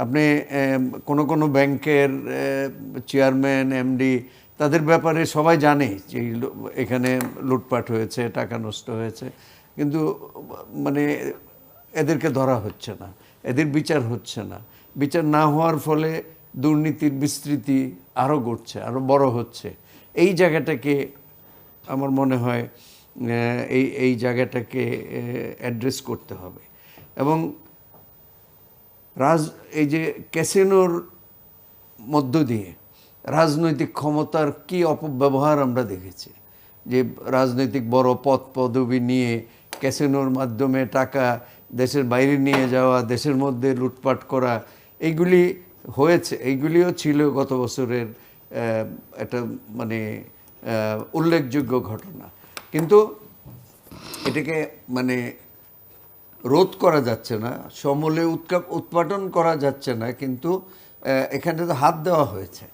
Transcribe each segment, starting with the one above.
আপনি কোনো ব্যাংকের চেয়ারম্যান এমডি তাদের ব্যাপারে সবাই জানে যে এখানে লুটপাট হয়েছে, টাকা নষ্ট হয়েছে, কিন্তু মানে এদেরকে ধরা হচ্ছে না, এদের বিচার হচ্ছে না। বিচার না হওয়ার ফলে দুর্নীতির বিস্তৃতি আরও ঘটছে, আরও বড় হচ্ছে। এই জায়গাটাকে আমার মনে হয় এই জায়গাটাকে অ্যাড্রেস করতে হবে। এবং এই যে ক্যাসিনোর মধ্য দিয়ে রাজনৈতিক ক্ষমতার কি অপব্যবহার আমরা দেখেছি, যে রাজনৈতিক বড় পদ পদবি নিয়ে ক্যাসিনোর মাধ্যমে টাকা দেশের বাইরে নিয়ে যাওয়া, দেশের মধ্যে লুটপাট করা, এইগুলি হয়েছে। এইগুলিও ছিল গত বছরের একটা মানে উল্লেখযোগ্য ঘটনা। কিন্তু এটাকে মানে রোধ করা যাচ্ছে না, সমূলে উৎপাটন করা যাচ্ছে না, কিন্তু এখানে তো হাত দেওয়া হয়েছে।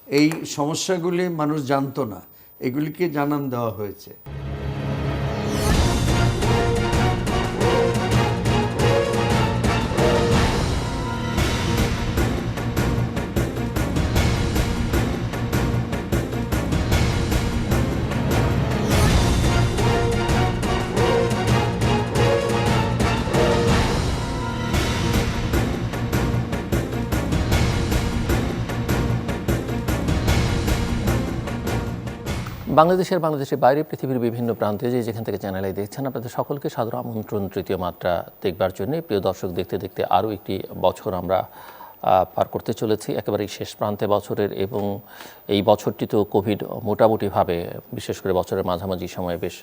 এই সমস্যাগুলি মানুষ জানতো না, এগুলিকে জানান দেওয়া হয়েছে। বাংলাদেশের বাইরে পৃথিবীর বিভিন্ন প্রান্তে যেখান থেকে চ্যানেলে দেখছেন, আপনাদের সকলকে সাদর আমন্ত্রণ তৃতীয় মাত্রা দেখবার জন্য। প্রিয় দর্শক, দেখতে দেখতে আরও একটি বছর আমরা পার করতে চলেছি, একেবারেই শেষ প্রান্তে বছরের। এবং এই বছরটি তো কোভিড মোটামুটিভাবে, বিশেষ করে বছরের মাঝামাঝি সময়ে বেশ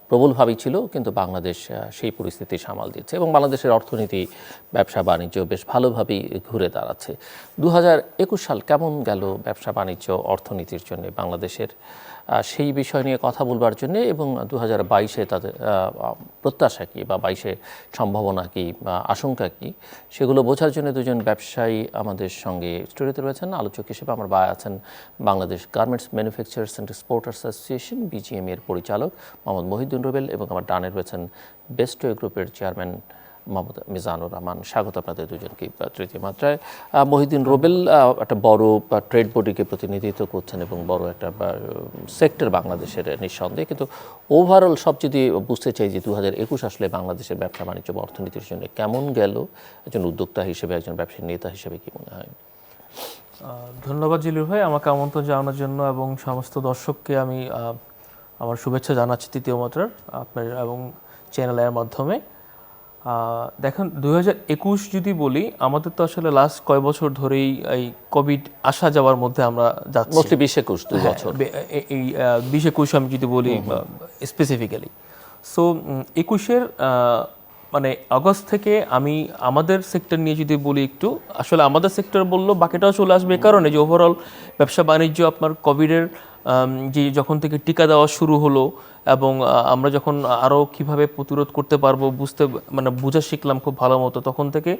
প্রবলভাবেই ছিল, কিন্তু বাংলাদেশ সেই পরিস্থিতি সামাল দিচ্ছে এবং বাংলাদেশের অর্থনীতি, ব্যবসা বাণিজ্য বেশ ভালোভাবেই ঘুরে দাঁড়াচ্ছে। 2021 সাল কেমন গেল ব্যবসা বাণিজ্য অর্থনীতির জন্য বাংলাদেশের, সেই বিষয় নিয়ে কথা বলবার জন্য এবং 2022-এ তাদের প্রত্যাশা কী বা 22-এ সম্ভাবনা কী বা আশঙ্কা কী, সেগুলো বোঝার জন্য দুজন ব্যবসায়ী আমাদের সঙ্গে স্টুডিওতে রয়েছেন। আলোচক হিসেবে আমার ভাই আছেন Bangladesh garments manufacturers and exporters association BGMA এর পরিচালক মোহাম্মদ মহিউদ্দিন রুবেল, এবং আমার ডানে রয়েছেন বেস্টওয়ে গ্রুপের চেয়ারম্যান মোহাম্মদ মিজানুর রহমান। স্বাগত আপনাদের দুজনকে তৃতীয় মাত্রায়। মহিউদ্দিন রুবেল একটা বড় ট্রেড বডিকে প্রতিনিধিত্ব করছেন এবং বড় একটা সেক্টর বাংলাদেশের নিঃসন্দেহে, কিন্তু ওভারঅল সব যদি বুঝতে চাই যে 2021 আসলে বাংলাদেশের ব্যবসা বাণিজ্য বা অর্থনীতির জন্য কেমন গেল, একজন উদ্যোক্তা হিসেবে, একজন ব্যবসায়ী নেতা হিসেবে কি মনে হয়? ধন্যবাদ জিলুর ভাই আমাকে আমন্ত্রণ জানানোর জন্য, এবং সমস্ত দর্শককে আমি আমার শুভেচ্ছা জানাচ্ছি তৃতীয় মাত্রার আপনার এবং চ্যানেলের মাধ্যমে। দেখেন 2021 যদি বলি, আমাদের তো আসলে লাস্ট কয় বছর ধরেই এই কোভিড আসা যাওয়ার মধ্যে আমরা যাচ্ছি। মোস্টলি 2021 বছর, এই 2021 আমি যদি বলি স্পেসিফিক্যালি। সো 21-এর মানে আগস্ট থেকে আমি আমাদের সেক্টর নিয়ে যদি বলি একটু, আসলে আমাদের সেক্টর বললো বাকিটাও চলে আসবে এই কারণে যে ওভারঅল ব্যবসা বাণিজ্য আপনার কোভিডের যে যখন থেকে টিকা দেওয়া শুরু হলো এবং আমরা যখন আরও কীভাবে প্রতিরোধ করতে পারবো বোঝা শিখলাম খুব ভালো মতো, তখন থেকে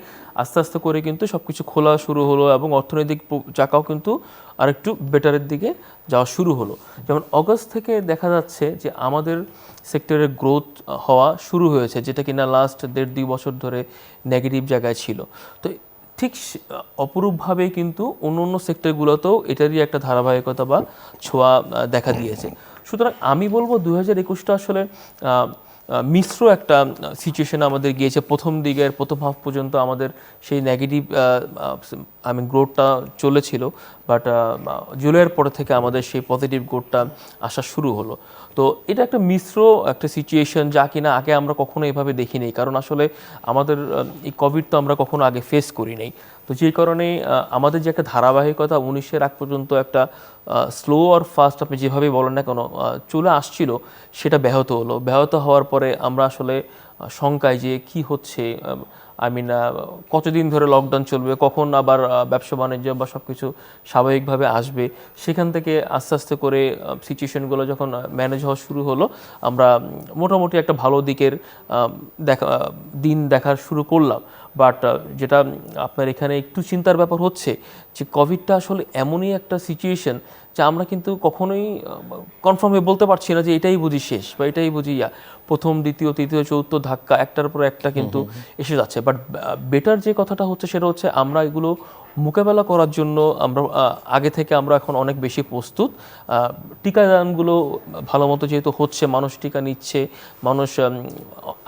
আস্তে আস্তে করে কিন্তু সব কিছু খোলা শুরু হলো এবং অর্থনৈতিক চাকাও কিন্তু আরেকটু বেটারের দিকে যাওয়া শুরু হলো। যেমন অগস্ট থেকে দেখা যাচ্ছে যে আমাদের সেক্টরের গ্রোথ হওয়া শুরু হয়েছে, যেটা কিনা লাস্ট 1.5-2 বছর ধরে নেগেটিভ জায়গায় ছিল। তো ঠিক অপরূপভাবে কিন্তু অন্য সেক্টরগুলোতেও এটারই একটা ধারাবাহিকতা বা ছোঁয়া দেখা দিয়েছে। সুতরাং আমি বলবো 2021টা আসলে মিশ্র একটা সিচুয়েশনে আমাদের গিয়েছে। প্রথম হাফ পর্যন্ত আমাদের সেই নেগেটিভ গ্রোথটা চলেছিল, বাট জুলাইয়ের পরে থেকে আমাদের সেই পজিটিভ গ্রোথটা আসা শুরু হলো। তো এটা একটা মিশ্র একটা সিচুয়েশন, যা কিনা আগে আমরা কখনো এভাবে দেখিনি, কারণ আসলে আমাদের এই কোভিড তো আমরা কখনো আগে ফেস করি নাই। তো যেই কারণে আমাদের যে একটা ধারাবাহিকতা 19-এর আগ পর্যন্ত একটা স্লো আর ফাস্ট আপনি যেভাবে বলেন না কেন চলে আসছিল, সেটা ব্যাহত হওয়ার পরে আমরা আসলে শঙ্কায় যে কি হচ্ছে, কতদিন ধরে লকডাউন চলবে, কখন আবার ব্যবসা বাণিজ্য বা সব কিছু স্বাভাবিকভাবে আসবে। সেখান থেকে আস্তে আস্তে করে সিচুয়েশনগুলো যখন ম্যানেজ হওয়া শুরু হলো, আমরা মোটামুটি একটা ভালো দিকের দিন দেখা শুরু করলাম। বাট যেটা আপনার এখানে একটু চিন্তার ব্যাপার হচ্ছে যে কোভিডটা আসলে এমনই একটা সিচুয়েশন যে আমরা কিন্তু কখনোই কনফার্ম হয়ে বলতে পারছি না যে এটাই বুঝি শেষ বা এটাই বুঝি প্রথম, দ্বিতীয়, তৃতীয়, চতুর্থ ধাক্কা একটার পর একটা কিন্তু এসে যাচ্ছে। বাট বেটার যে কথাটা হচ্ছে সেটা হচ্ছে আমরা এগুলো মোকাবেলা করার জন্য আমরা আগে থেকে আমরা এখন অনেক বেশি প্রস্তুত। টিকাদানগুলো ভালো মতো যেহেতু হচ্ছে, মানুষ টিকা নিচ্ছে, মানুষ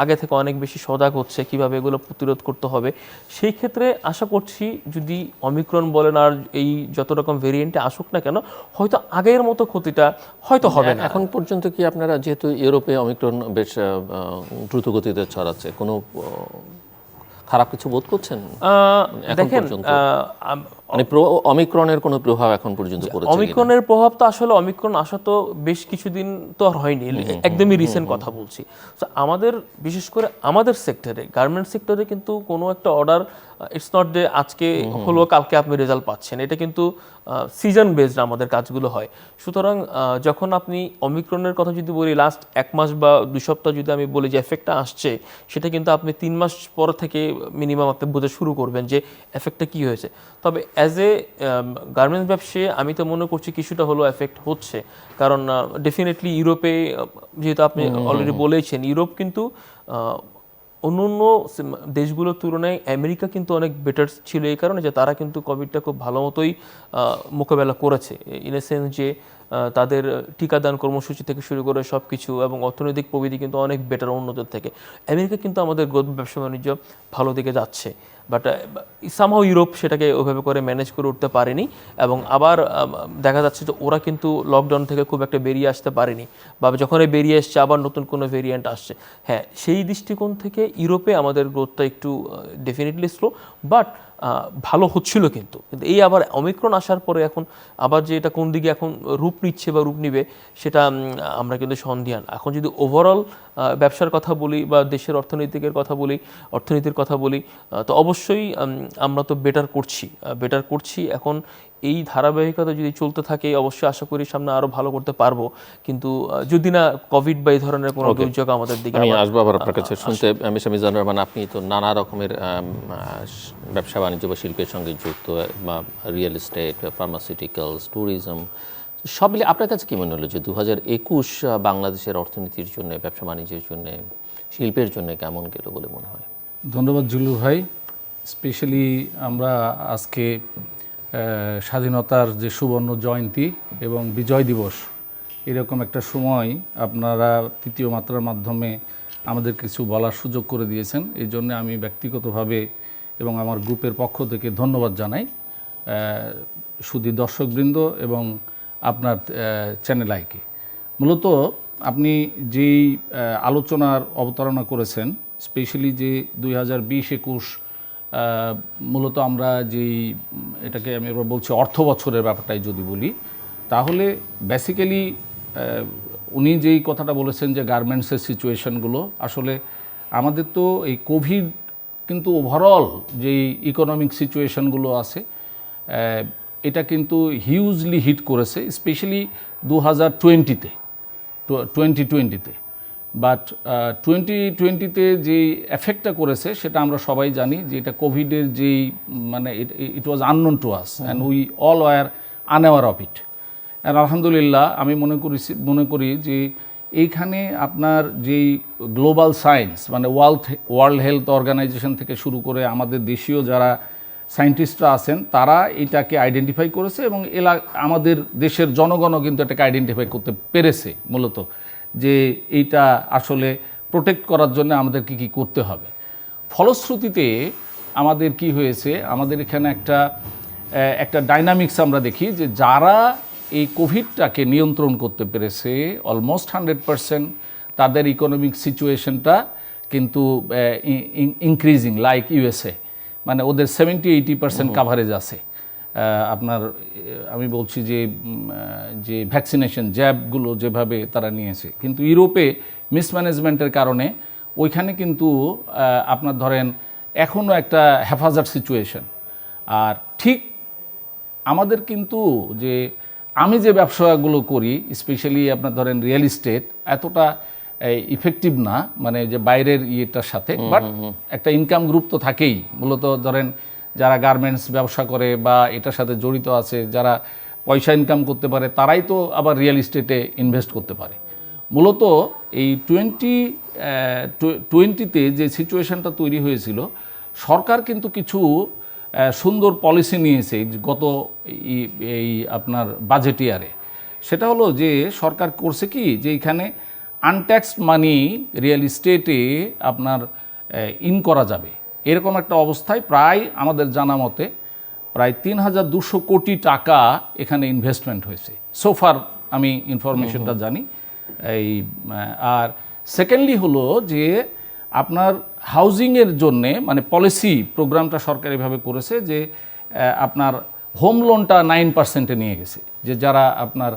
আগে থেকে অনেক বেশি সজাগ হচ্ছে কিভাবে এগুলো প্রতিরোধ করতে হবে। সেই ক্ষেত্রে আশা করছি যদি অমিক্রন বলেন আর এই যত রকম ভেরিয়েন্টে আসুক না কেন, হয়তো আগের মতো ক্ষতিটা হয়তো হবে না। এখন পর্যন্ত কি আপনারা, যেহেতু ইউরোপে অমিক্রন বেশ দ্রুত গতিতে ছড়াচ্ছে, কোনো খারাপ কিছু বোধ করছেন এখন দেখেন, পর্যন্ত? মানে অমিক্রনের কোনো প্রভাব এখন পর্যন্ত পড়েছে কিনা? অমিক্রনের প্রভাব তো আসলে অমিক্রন আসা তো বেশ কিছুদিন তো আর হয়নি, একদমই রিসেন্ট কথা বলছি। তো আমাদের বিশেষ করে আমাদের সেক্টরে, গার্মেন্টস সেক্টরে কিন্তু কোনো একটা অর্ডার, ইটস নট যে আজকে হলো কালকে আপনি রেজাল্ট পাচ্ছেন, এটা কিন্তু সিজন বেসড আমাদের কাজগুলো হয়। সুতরাং যখন আপনি অমিক্রনের কথা যদি বলি, লাস্ট 1 মাস বা 2 সপ্তাহ যদি আমি বলি যে এফেক্টটা আসছে, সেটা কিন্তু আপনি 3 মাস পর থেকে মিনিমাম আপনি বোঝা শুরু করবেন যে এফেক্টটা কী হয়েছে। তবে অ্যাজ এ গার্মেন্টস ব্যবসায়ী আমি তো মনে করছি কিছুটা হলো এফেক্ট হচ্ছে, কারণ ডেফিনেটলি ইউরোপে, যেহেতু আপনি অলরেডি বলেছেন, ইউরোপ কিন্তু অন্য অন্য দেশগুলোর তুলনায় আমেরিকা কিন্তু অনেক বেটার ছিল এই কারণে যে তারা কিন্তু কোভিডটা খুব ভালো মতোই মোকাবেলা করেছে, ইন এ সেন্স যে তাদের টিকাদান কর্মসূচি থেকে শুরু করে সব কিছু, এবং অর্থনৈতিক প্রবৃদ্ধি কিন্তু অনেক বেটার অন্যদের থেকে। আমেরিকা কিন্তু আমাদের ব্যবসা বাণিজ্য ভালো দিকে যাচ্ছে, বাট সামহাও ইউরোপ সেটাকে ওইভাবে করে ম্যানেজ করে উঠতে পারেনি। এবং আবার দেখা যাচ্ছে যে ওরা কিন্তু লকডাউন থেকে খুব একটা বেরিয়ে আসতে পারেনি, বা যখনই বেরিয়ে আসছে আবার নতুন কোনো ভেরিয়েন্ট আসছে। হ্যাঁ, সেই দৃষ্টিকোণ থেকে ইউরোপে আমাদের গ্রোথটা একটু ডেফিনেটলি স্লো, বাট ভালো হচ্ছিল। কিন্তু এই আবার অমিক্রন আসার পরে এখন আবার যে এটা কোন দিকে এখন রূপ নিচ্ছে বা রূপ নিবে, সেটা আমরা কিন্তু সন্দিহান। এখন যদি ওভারঅল ব্যবসার কথা বলি বা দেশের অর্থনীতির কথা বলি, তো অবশ্যই আমরা তো বেটার করছি। এখন এই ধারাবাহিকতা যদি চলতে থাকে, অবশ্যই আশা করি সামনে আরো ভালো করতে পারবো। কিন্তু যদি না কোভিড বা এই ধরনের কোনো দুর্যোগ আমাদের দিকে, আমি আসবো আবার আপনার কাছে শুনতে। মিস্টার মিজানুর রহমান, আপনি তো নানা রকমের ব্যবসা বাণিজ্য বা শিল্পের সঙ্গে যুক্ত, রিয়েল এস্টেট, ফার্মাসিউটিক্যালস, ট্যুরিজম, সব মিলে আপনার কাছে কি মনে হলো যে 2021 বাংলাদেশের অর্থনীতির জন্য, ব্যবসা বাণিজ্যের জন্য, শিল্পের জন্য কেমন গেল বলে মনে হয়? ধন্যবাদ জুলু ভাই। স্পেশালি আমরা আজকে স্বাধীনতার যে সুবর্ণ জয়ন্তী এবং বিজয় দিবস, এরকম একটা সময় আপনারা তৃতীয় মাত্রার মাধ্যমে আমাদের কিছু বলার সুযোগ করে দিয়েছেন। এই জন্য আমি ব্যক্তিগতভাবে এবং আমার গ্রুপের পক্ষ থেকে ধন্যবাদ জানাই শুধু দর্শকবৃন্দ এবং আপনার চ্যানেল আইকে। মূলত আপনি যেই আলোচনার অবতারণা করেছেন, স্পেশালি যে 2020-21 মূলত আমরা যেই এটাকে আমি এবার বলছি অর্থ বছরের ব্যাপারটাই যদি বলি, তাহলে বেসিক্যালি উনি যেই কথাটা বলেছেন যে গার্মেন্টসের সিচুয়েশনগুলো, আসলে আমাদের তো এই কোভিড কিন্তু ওভারঅল যেই ইকোনমিক সিচুয়েশনগুলো আছে, এটা কিন্তু হিউজলি হিট করেছে, স্পেশালি 2020-তে। বাট 2020-তে যেই এফেক্টটা করেছে সেটা আমরা সবাই জানি যে এটা কোভিডের যেই মানে it was unknown to us and we all were unaware of it. আর আলহামদুলিল্লাহ আমি মনে করি যে এইখানে আপনার যেই গ্লোবাল সায়েন্স মানে ওয়ার্ল্ড হেলথ অর্গানাইজেশন থেকে শুরু করে আমাদের দেশীয় যারা সায়েন্টিস্টরা আছেন, তারা এটাকে আইডেন্টিফাই করেছে এবং আমাদের দেশের জনগণও কিন্তু এটাকে আইডেন্টিফাই করতে পেরেছে মূলত, যে এইটা আসলে প্রোটেক্ট করার জন্য আমাদের কী করতে হবে। ফলশ্রুতিতে আমাদের কি হয়েছে, আমাদের এখানে একটা ডাইনামিক্স আমরা দেখি যে যারা এই কোভিডটাকে নিয়ন্ত্রণ করতে পেরেছে অলমোস্ট 100%, তাদের ইকোনমিক সিচুয়েশনটা কিন্তু ইনক্রিজিং, লাইক ইউএসএ, মানে ওদের 70-80% কাভারেজ আছে। আপনার আমি বলছি যে ভ্যাকসিনেশন জ্যাবগুলো যেভাবে তারা নিয়েছে, কিন্তু ইউরোপে মিসম্যানেজমেন্টের কারণে ওইখানে কিন্তু আপনার ধরেন এখনও একটা হেফাজত সিচুয়েশন। আর ঠিক আমাদের কিন্তু যে আমি যে ব্যবসাগুলো করি, স্পেশালি আপনার ধরেন রিয়েল এস্টেট, এতটা ইফেক্টিভ না মানে যে বাইরের ইয়েটার সাথে, বাট একটা ইনকাম গ্রুপ তো থাকেই। মূলত ধরেন যারা গার্মেন্টস ব্যবসা করে বা এটার সাথে জড়িত আছে, যারা পয়সা ইনকাম করতে পারে, তারাই তো আবার রিয়েল এস্টেটে ইনভেস্ট করতে পারে। মূলত এই 2020-তে যে সিচুয়েশনটা তৈরি হয়েছিল, সরকার কিন্তু কিছু সুন্দর পলিসি নিয়েছে গত এই আপনার বাজেট ইয়ারে। সেটা হলো যে সরকার করছে কি, যে এখানে আনট্যাক্সড মানি রিয়েল এস্টেটে আপনার ইন করা যাবে, এরকম একটা অবস্থায় প্রায় আমাদের জানা মতে প্রায় ৩,২০০ কোটি টাকা এখানে ইনভেস্টমেন্ট হয়েছে সোফার, আমি ইনফরমেশনটা জানি। এই আর সেকেন্ডলি হলো যে আপনার হাউজিংয়ের জন্যে মানে পলিসি প্রোগ্রামটা সরকার এভাবে করেছে যে আপনার হোম লোনটা 9%-এ নিয়ে গেছে, যে যারা আপনার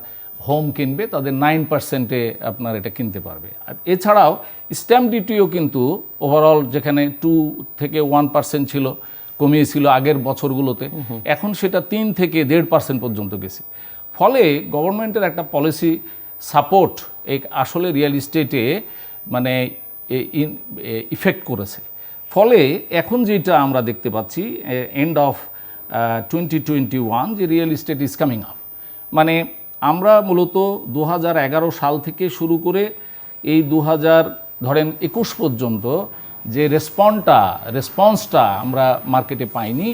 হোম কিনবে তাদের 9%-এ আপনার এটা কিনতে পারবে। আর এছাড়াও স্ট্যাম্প ডিউটিও কিন্তু ওভারঅল যেখানে 2 থেকে 1% ছিল, কমিয়েছিল আগের বছরগুলোতে, এখন সেটা 3 থেকে 1.5% পর্যন্ত গেছে। ফলে গভর্নমেন্টের একটা পলিসি সাপোর্ট এই আসলে রিয়েল এস্টেটে মানে ইফেক্ট করেছে। ফলে এখন যেটা আমরা দেখতে পাচ্ছি এন্ড অফ 2021, যে real estate is coming up, মানে আমরা মূলত 2011 সাল থেকে শুরু করে এই 2021 পর্যন্ত যে রেসপন্সটা আমরা মার্কেটে পাইনি,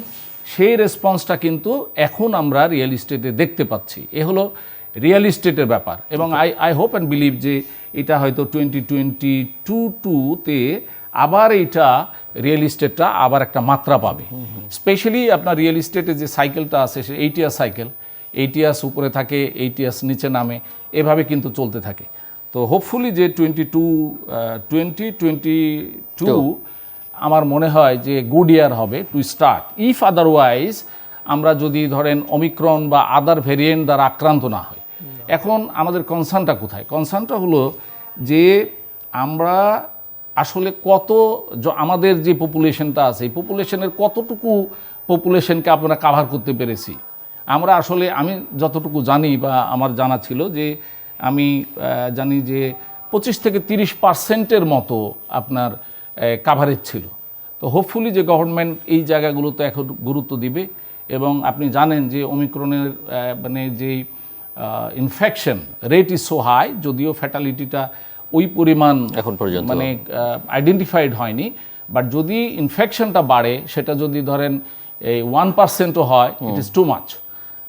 সেই রেসপন্সটা কিন্তু এখন আমরা রিয়েল এস্টেটে দেখতে পাচ্ছি। এ হলো রিয়েল এস্টেটের ব্যাপার। এবং আই হোপ অ্যান্ড বিলিভ যে এটা হয়তো 2022-তে আবার এইটা রিয়েল এস্টেটটা আবার একটা মাত্রা পাবে। স্পেশালি আপনার রিয়েল এস্টেটে যে সাইকেলটা আছে, সে 8 ইয়ার সাইকেল, 8 ইয়ার্স উপরে থাকে, 8 ইয়ার্স নিচে নামে, এভাবে কিন্তু চলতে থাকে। তো হোপফুলি যে 2022 আমার মনে হয় যে গুড ইয়ার হবে টু স্টার্ট। ইফ আদারওয়াইজ আমরা যদি ধরেন ওমিক্রন বা আদার ভেরিয়েন্ট দ্বারা আক্রান্ত না হয়। এখন আমাদের কনসার্নটা কোথায়? কনসার্নটা হলো যে আমরা আসলে আমাদের যে পপুলেশনটা আছে, এই পপুলেশনের কতটুকু পপুলেশনকে আমরা কাভার করতে পেরেছি। আমরা আসলে, আমি যতটুকু জানি বা আমার জানা ছিল যে আমি জানি যে 25 থেকে 30%-এর মতো আপনার কাভারেজ ছিল। তো হোপফুলি যে গভর্নমেন্ট এই জায়গাগুলোতে এখন গুরুত্ব দিবে। এবং আপনি জানেন যে ওমিক্রনের মানে যেই infection rate is so high, যদিও ফ্যাটালিটিটা ওই পরিমাণ এখন পর্যন্ত মানে আইডেন্টিফাইড হয়নি, বাট যদি ইনফেকশনটা বাড়ে, সেটা যদি ধরেন এই 1%-ও হয়, ইট ইজ টু মাচ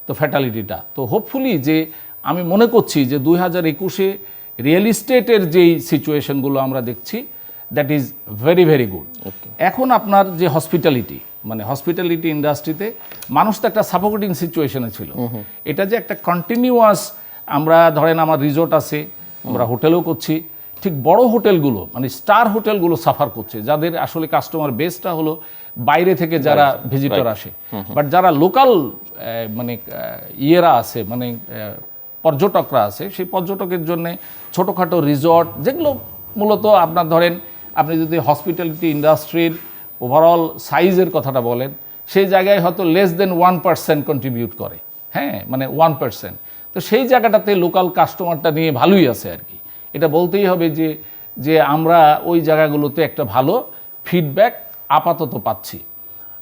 তো ফ্যাটালিটিটা। তো হোপফুলি যে আমি মনে করছি যে 2021-এ রিয়েল এস্টেটের যেই সিচুয়েশনগুলো আমরা দেখছি, that is very very good. এখন আপনার যে হসপিটালিটি ইন্ডাস্ট্রিতে মানুষ তো একটা সাফোকেটিং সিচুয়েশনে ছিল। এটা যে একটা কন্টিনিউয়াস, আমরা ধরেন আমার রিসোর্ট আছে, আমরা হোটেলও করছি, ঠিক বড় হোটেলগুলো মানে স্টার হোটেলগুলো সাফার করছে, যাদের আসলে কাস্টমার বেসটা হলো বাইরে থেকে যারা ভিজিটর আসে। বাট যারা লোকাল মানে ইয়েরা আছে, মানে পর্যটকরা আছে, সেই পর্যটকের জন্য ছোটোখাটো রিসর্ট, যেগুলো মূলত আপনার ধরেন আপনি যদি হসপিটালিটি ইন্ডাস্ট্রির ওভারঅল সাইজের কথাটা বলেন, সেই জায়গায় হয়তো লেস দেন 1% কন্ট্রিবিউট করে, হ্যাঁ, মানে 1%। তো সেই জায়গাটাতে লোকাল কাস্টমারটা নিয়ে ভালোই আছে আর কি। এটা বলতেই হবে যে আমরা ওই জায়গাগুলোতে একটা ভালো ফিডব্যাক আপাতত পাচ্ছি।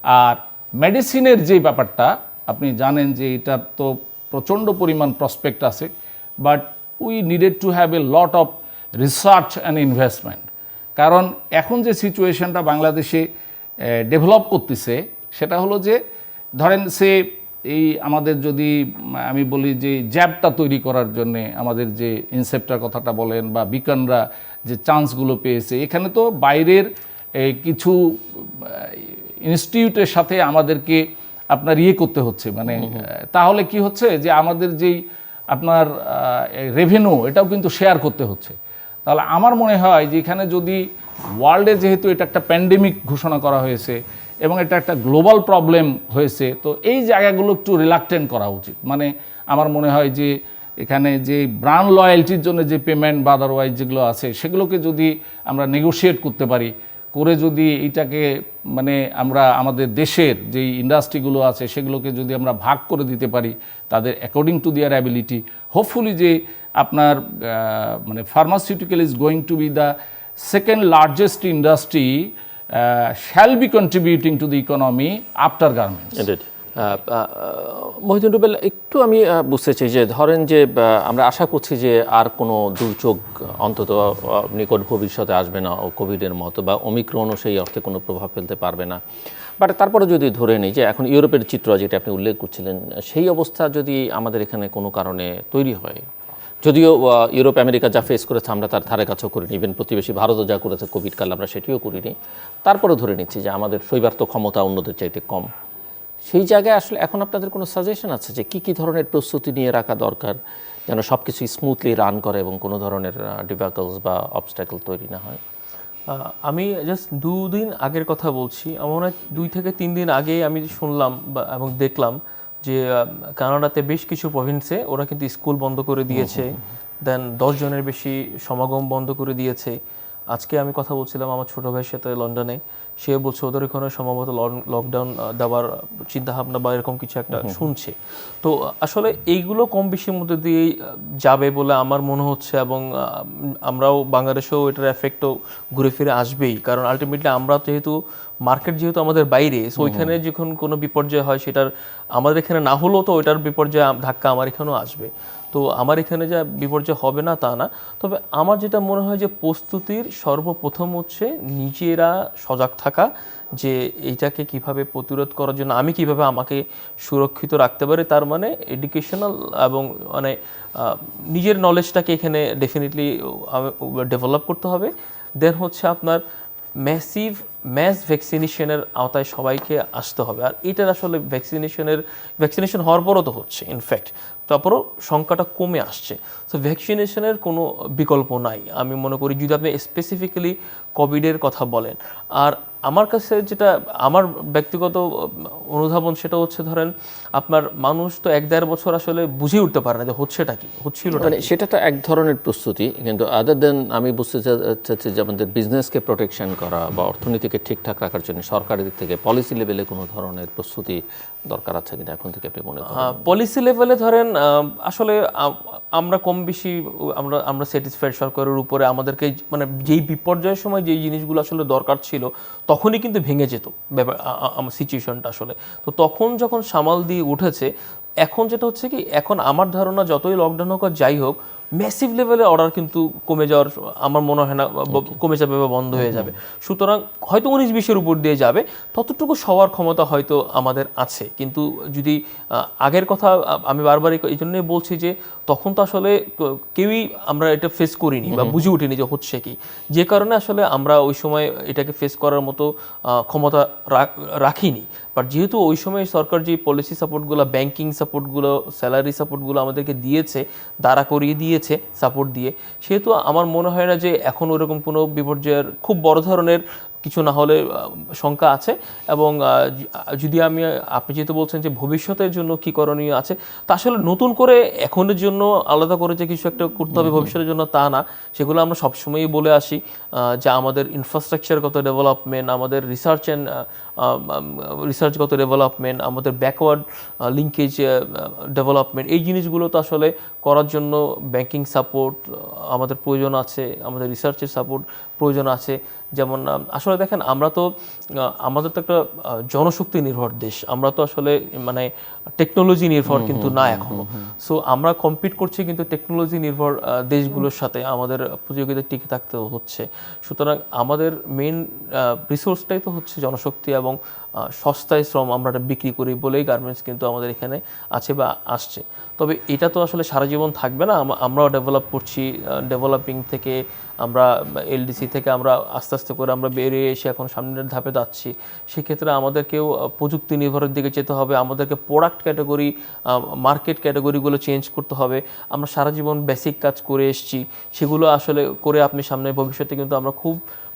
আর মেডিসিনের যে ব্যাপারটা আপনি জানেন যে এটা তো প্রচণ্ড পরিমাণ প্রসপেক্ট আছে, but we needed to have A lot of research and investment. কারণ এখন যে সিচুয়েশনটা বাংলাদেশে ডেভেলপ করতেছে, সেটা হলো যে ধরেন এই আমাদের যদি আমি বলি যে জ্যাবটা তৈরি করার জন্যে আমাদের যে ইনসেপ্টার কথাটা বলেন বা বিজ্ঞানরা যে চান্সগুলো পেয়েছে, এখানে তো বাইরের কিছু ইনস্টিটিউটের সাথে আমাদেরকে আপনার করতে হচ্ছে, মানে তাহলে কি হচ্ছে যে আমাদের যেই আপনার রেভিনিউ, এটাও কিন্তু শেয়ার করতে হচ্ছে। তাহলে আমার মনে হয় যে এখানে যদি ওয়ার্ল্ডে, যেহেতু এটা একটা প্যান্ডেমিক ঘোষণা করা হয়েছে এবং এটা একটা গ্লোবাল প্রবলেম হয়েছে, তো এই জায়গাগুলো একটু রিলাক্টেন্ট করা উচিত। মানে আমার মনে হয় যে এখানে যে ব্র্যান্ড লয়্যালটির জন্য যে পেমেন্ট বা আদারওয়াইজ যেগুলো আছে, সেগুলোকে যদি আমরা নেগোশিয়েট করতে পারি, করে যদি এটাকে মানে আমরা আমাদের দেশের যেই ইন্ডাস্ট্রিগুলো আছে সেগুলোকে যদি আমরা ভাগ করে দিতে পারি তাদের according to their ability, hopefully যে আপনার মানে pharmaceutical is going to B the second largest industry shall be contributing to the economy after garments. Mohiuddin Rubel, একটু আমি বুঝতে চাই যে ধরেন যে আমরা আশা করছি যে আর কোনো দুর্যোগ অন্তত নিকট ভবিষ্যতে আসবে না কোভিডের মতো, বা ওমিক্রনও সেই অর্থে কোনো প্রভাব ফেলতে পারবে না। বাট তারপরে যদি ধরে নিই যে এখন ইউরোপের চিত্র যেটা আপনি উল্লেখ করছিলেন, সেই অবস্থা যদি আমাদের এখানে কোনো কারণে তৈরি হয়, যদিও ইউরোপ আমেরিকা যা ফেস করেছে আমরা তার ধারে কাছেও করিনি, ইভেন প্রতিবেশী ভারতও যা করেছে কোভিড কাল আমরা সেটিও করিনি, তারপরে ধরে নিচ্ছি যে আমাদের শৈবার্ত ক্ষমতা অন্যদের চাইতে কম, সেই জায়গায় আসলে এখন আপনাদের কোনো সাজেশন আছে যে কী ধরনের প্রস্তুতি নিয়ে রাখা দরকার যেন সব কিছু স্মুথলি রান করে এবং কোনো ধরনের ডিফিকাল্টস বা অবস্ট্যাকল তৈরি না হয়? আমি জাস্ট 2 দিন আগের কথা বলছি, আমার মনে হয় 2 থেকে 3 দিন আগে আমি শুনলাম এবং দেখলাম যে কানাডাতে বেশ কিছু প্রভিন্সে ওরা কিন্তু স্কুল বন্ধ করে দিয়েছে, দেন 10 জনের বেশি সমাগম বন্ধ করে দিয়েছে। আজকে আমি কথা বলছিলাম আমার ছোটো ভাইয়ের সাথে লন্ডনে, সে বলছে ওদের এখানে সম্ভবত লকডাউন দেওয়ার চিন্তাভাবনা বা এরকম কিছু একটা শুনছে। তো আসলে এইগুলো কম বেশির মধ্যে দিয়েই যাবে বলে আমার মনে হচ্ছে, এবং আমরাও বাংলাদেশেও এটার এফেক্টও ঘুরে ফিরে আসবেই, কারণ আলটিমেটলি আমরা যেহেতু মার্কেট যেহেতু আমাদের বাইরে, সো ওইখানে যখন কোনো বিপর্যয় হয় সেটার আমাদের এখানে না হলেও তো ওইটার বিপর্যয় ধাক্কা আমার এখানেও আসবে। তো আমার এখানে যা বিপর্যয় হবে না তা না, তবে আমার যেটা মনে হয় যে প্রস্তুতির সর্বপ্রথম হচ্ছে নিজেরা সজাগ থাকা, যে এইটাকে কিভাবে প্রতিরোধ করার জন্য আমি কিভাবে আমাকে সুরক্ষিত রাখতে পারি, তার মানে এডুকেশনাল এবং মানে নিজের নলেজটাকে এখানে ডেফিনেটলি ডেভেলপ করতে হবে। দেন হচ্ছে আপনার ম্যাস ভ্যাকসিনেশনের আওতায় সবাইকে আসতে হবে, আর এটার আসলে ভ্যাকসিনেশন হওয়ার পরও তো হচ্ছে, ইনফ্যাক্ট তারপরও সংখ্যাটা কমে আসছে। সো ভ্যাকসিনেশনের কোনো বিকল্প নাই আমি মনে করি, যদি আপনি স্পেসিফিক্যালি কোভিডের কথা বলেন। আর আমার কাছে যেটা আমার ব্যক্তিগত অনুধাবন সেটা হচ্ছে, ধরেন আপনার মানুষ তো 1-1.5 বছর আসলে বুঝে উঠতে পারে না যে হচ্ছেটা কি, হচ্ছিলটা মানে সেটা তো এক ধরনের প্রস্তুতি, কিন্তু আদার দেন আমি বুঝতে চাচ্ছি যে আমাদের বিজনেসকে প্রোটেকশন করা বা অর্থনীতিকে ঠিকঠাক রাখার জন্য সরকারের দিক থেকে পলিসি লেভেলে কোনো ধরনের প্রস্তুতি দরকার আছে কিনা এখন থেকে আপনি মনে করেন? পলিসি লেভেলে ধরেন আসলে আমরা কম বেশি আমরা স্যাটিসফাইড সরকারের উপরে, আমাদেরকে মানে যেই বিপর্যয়ের সময় যেই জিনিসগুলো আসলে দরকার ছিল তখনই কিন্তু ভেঙে যেত আমার সিচুয়েশনটা আসলে। তো তখন যখন সামাল দিয়ে উঠেছে, এখন যেটা হচ্ছে কি, এখন আমার ধারণা যতই লকডাউন হোক আর যাই হোক, ম্যাসিভ লেভেলে অর্ডার কিন্তু কমে যাওয়ার আমার মনে হয় না, কমে যাবে বা বন্ধ হয়ে যাবে। সুতরাং হয়তো 19-20-এর উপর দিয়ে যাবে, ততটুকু সবার ক্ষমতা হয়তো আমাদের আছে। কিন্তু যদি আগের কথা আমি বারবার এই জন্যই বলছি যে তখন তো আসলে কেউই আমরা এটা ফেস করিনি বা বুঝে উঠিনি যে হচ্ছে কি, যে কারণে আসলে আমরা ওই সময় এটাকে ফেস করার মতো ক্ষমতা রাখিনি। বাট যেহেতু ওই সময় সরকার যে পলিসি সাপোর্টগুলো, ব্যাংকিং সাপোর্টগুলো, স্যালারি সাপোর্টগুলো আমাদেরকে দিয়েছে, দাঁড়া করিয়ে দিয়েছে সাপোর্ট দিয়ে, সেহেতু আমার মনে হয় না যে এখন ওরকম কোনো বিপর্যয়ের খুব বড় ধরনের কিছু না হলে শঙ্কা আছে। এবং যদি আপনি যেহেতু বলছেন যে ভবিষ্যতের জন্য কী করণীয় আছে, তা আসলে নতুন করে এখনের জন্য আলাদা করে যে কিছু একটা করতে হবে ভবিষ্যতের জন্য তা না, সেগুলো আমরা সবসময়ই বলে আসি যে আমাদের ইনফ্রাস্ট্রাকচারগত ডেভেলপমেন্ট, আমাদের রিসার্চগত ডেভেলপমেন্ট, আমাদের ব্যাকওয়ার্ড লিঙ্কেজ ডেভেলপমেন্ট, এই জিনিসগুলো তো আসলে করার জন্য ব্যাংকিং সাপোর্ট আমাদের প্রয়োজন আছে, আমাদের রিসার্চের সাপোর্ট প্রয়োজন আছে। যেমন আসলে দেখেন, আমাদের তো একটা জনশক্তি নির্ভর দেশ, আমরা তো আসলে মানে টেকনোলজি নির্ভর কিন্তু না এখনো। সো আমরা কম্পিট করছি কিন্তু টেকনোলজি নির্ভর দেশগুলোর সাথে, আমাদের প্রতিযোগিতায় টিকে থাকতে হচ্ছে। সুতরাং আমাদের মেইন রিসোর্সটাই তো হচ্ছে জনশক্তি, এবং সস্তায় শ্রম আমরা বিক্রি করি বলেই গার্মেন্টস কিন্তু আমাদের এখানে আছে বা আসছে। তবে এটা তো আসলে সারা জীবন থাকবে না, আমরাও ডেভেলপ করছি, ডেভেলপিং থেকে আমরা এলডিসি থেকে আমরা আস্তে আস্তে করে আমরা বেরিয়ে এসে এখন সামনের ধাপে যাচ্ছি। সেক্ষেত্রে আমাদেরকেও প্রযুক্তি নির্ভরের দিকে যেতে হবে, আমাদেরকে প্রোডাক্ট ক্যাটাগরি, মার্কেট ক্যাটাগরিগুলো চেঞ্জ করতে হবে। আমরা সারা জীবন বেসিক কাজ করে এসেছি, সেগুলো আসলে করে আপনি সামনে ভবিষ্যতে কিন্তু আমরা খুব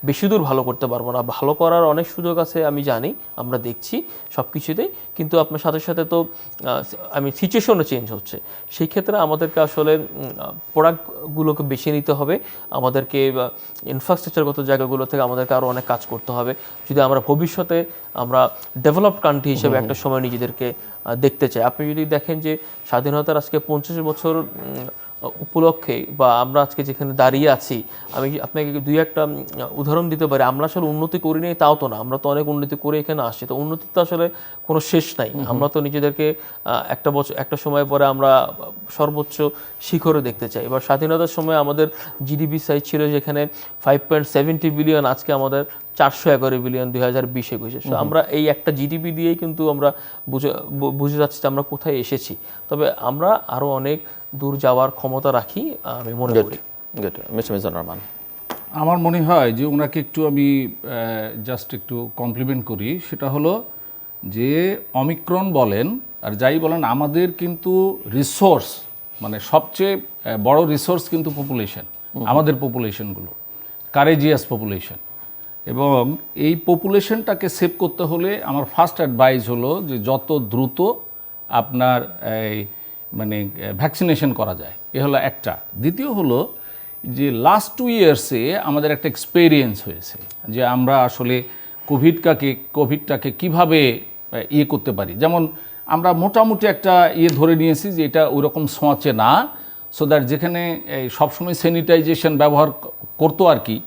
বেশি দূর ভালো করতে পারবো না। ভালো করার অনেক সুযোগ আছে, আমি জানি, আমরা দেখছি সব কিছুতেই, কিন্তু আপনার সাথে সাথে তো সিচুয়েশনও চেঞ্জ হচ্ছে। সেই ক্ষেত্রে আমাদেরকে আসলে প্রোডাক্টগুলোকে বেছে নিতে হবে, আমাদেরকে ইনফ্রাস্ট্রাকচারগত জায়গাগুলো থেকে আমাদেরকে আরও অনেক কাজ করতে হবে, যদি আমরা ভবিষ্যতে আমরা ডেভেলপড কান্ট্রি হিসেবে একটা সময় নিজেদেরকে দেখতে চাই। আপনি যদি দেখেন যে স্বাধীনতার আজকে 50 বছর উপলক্ষে বা আমরা আজকে যেখানে দাঁড়িয়ে আছি, আমি আপনাকে দুই একটা উদাহরণ দিতে পারি। আমরা আসলে উন্নতি করি নাই তাও তো না, আমরা তো অনেক উন্নতি করে এখানে আসছি। তো উন্নতি তো আসলে কোনো শেষ নাই। আমরা তো নিজেদেরকে একটা সময় পরে আমরা সর্বোচ্চ শিখরে দেখতে চাই। এবার স্বাধীনতার সময় আমাদের জিডিপি সাইজ ছিল যেখানে 5.70 বিলিয়ন, আজকে আমাদের 411 বিলিয়ন 2020-21-এ। আমরা এই একটা জিডিপি দিয়েই কিন্তু আমরা বুঝে যাচ্ছি যে আমরা কোথায় এসেছি। তবে আমরা আরো অনেক দূর যাওয়ার ক্ষমতা রাখি আমি মনে করি। মিস্টার মিজানুর রহমান, আমার মনে হয় যে ওনাকে একটু আমি জাস্ট একটু কমপ্লিমেন্ট করি। সেটা হলো যে অমিক্রন বলেন আর যাই বলেন, আমাদের কিন্তু রিসোর্স মানে সবচেয়ে বড় রিসোর্স কিন্তু পপুলেশন, আমাদের পপুলেশনগুলো কারেজিয়াস পপুলেশন। এবং এই পপুলেশনটাকে সেভ করতে হলে আমার ফার্স্ট অ্যাডভাইস হলো যে যত দ্রুত আপনার এই মানে ভ্যাকসিনেশন করা যায়, এ হলো একটা। দ্বিতীয় হলো যে লাস্ট 2 ইয়ার্সে আমাদের একটা এক্সপেরিয়েন্স হয়েছে যে আমরা আসলে কোভিডটাকে কিভাবে ইয়ে করতে পারি। যেমন আমরা মোটামুটি একটা ধরে নিয়েছি যে এটা ওইরকম ছোঁয়াচে না, সো দ্যাট যেখানে সবসময় স্যানিটাইজেশন ব্যবহার করতো আর কি,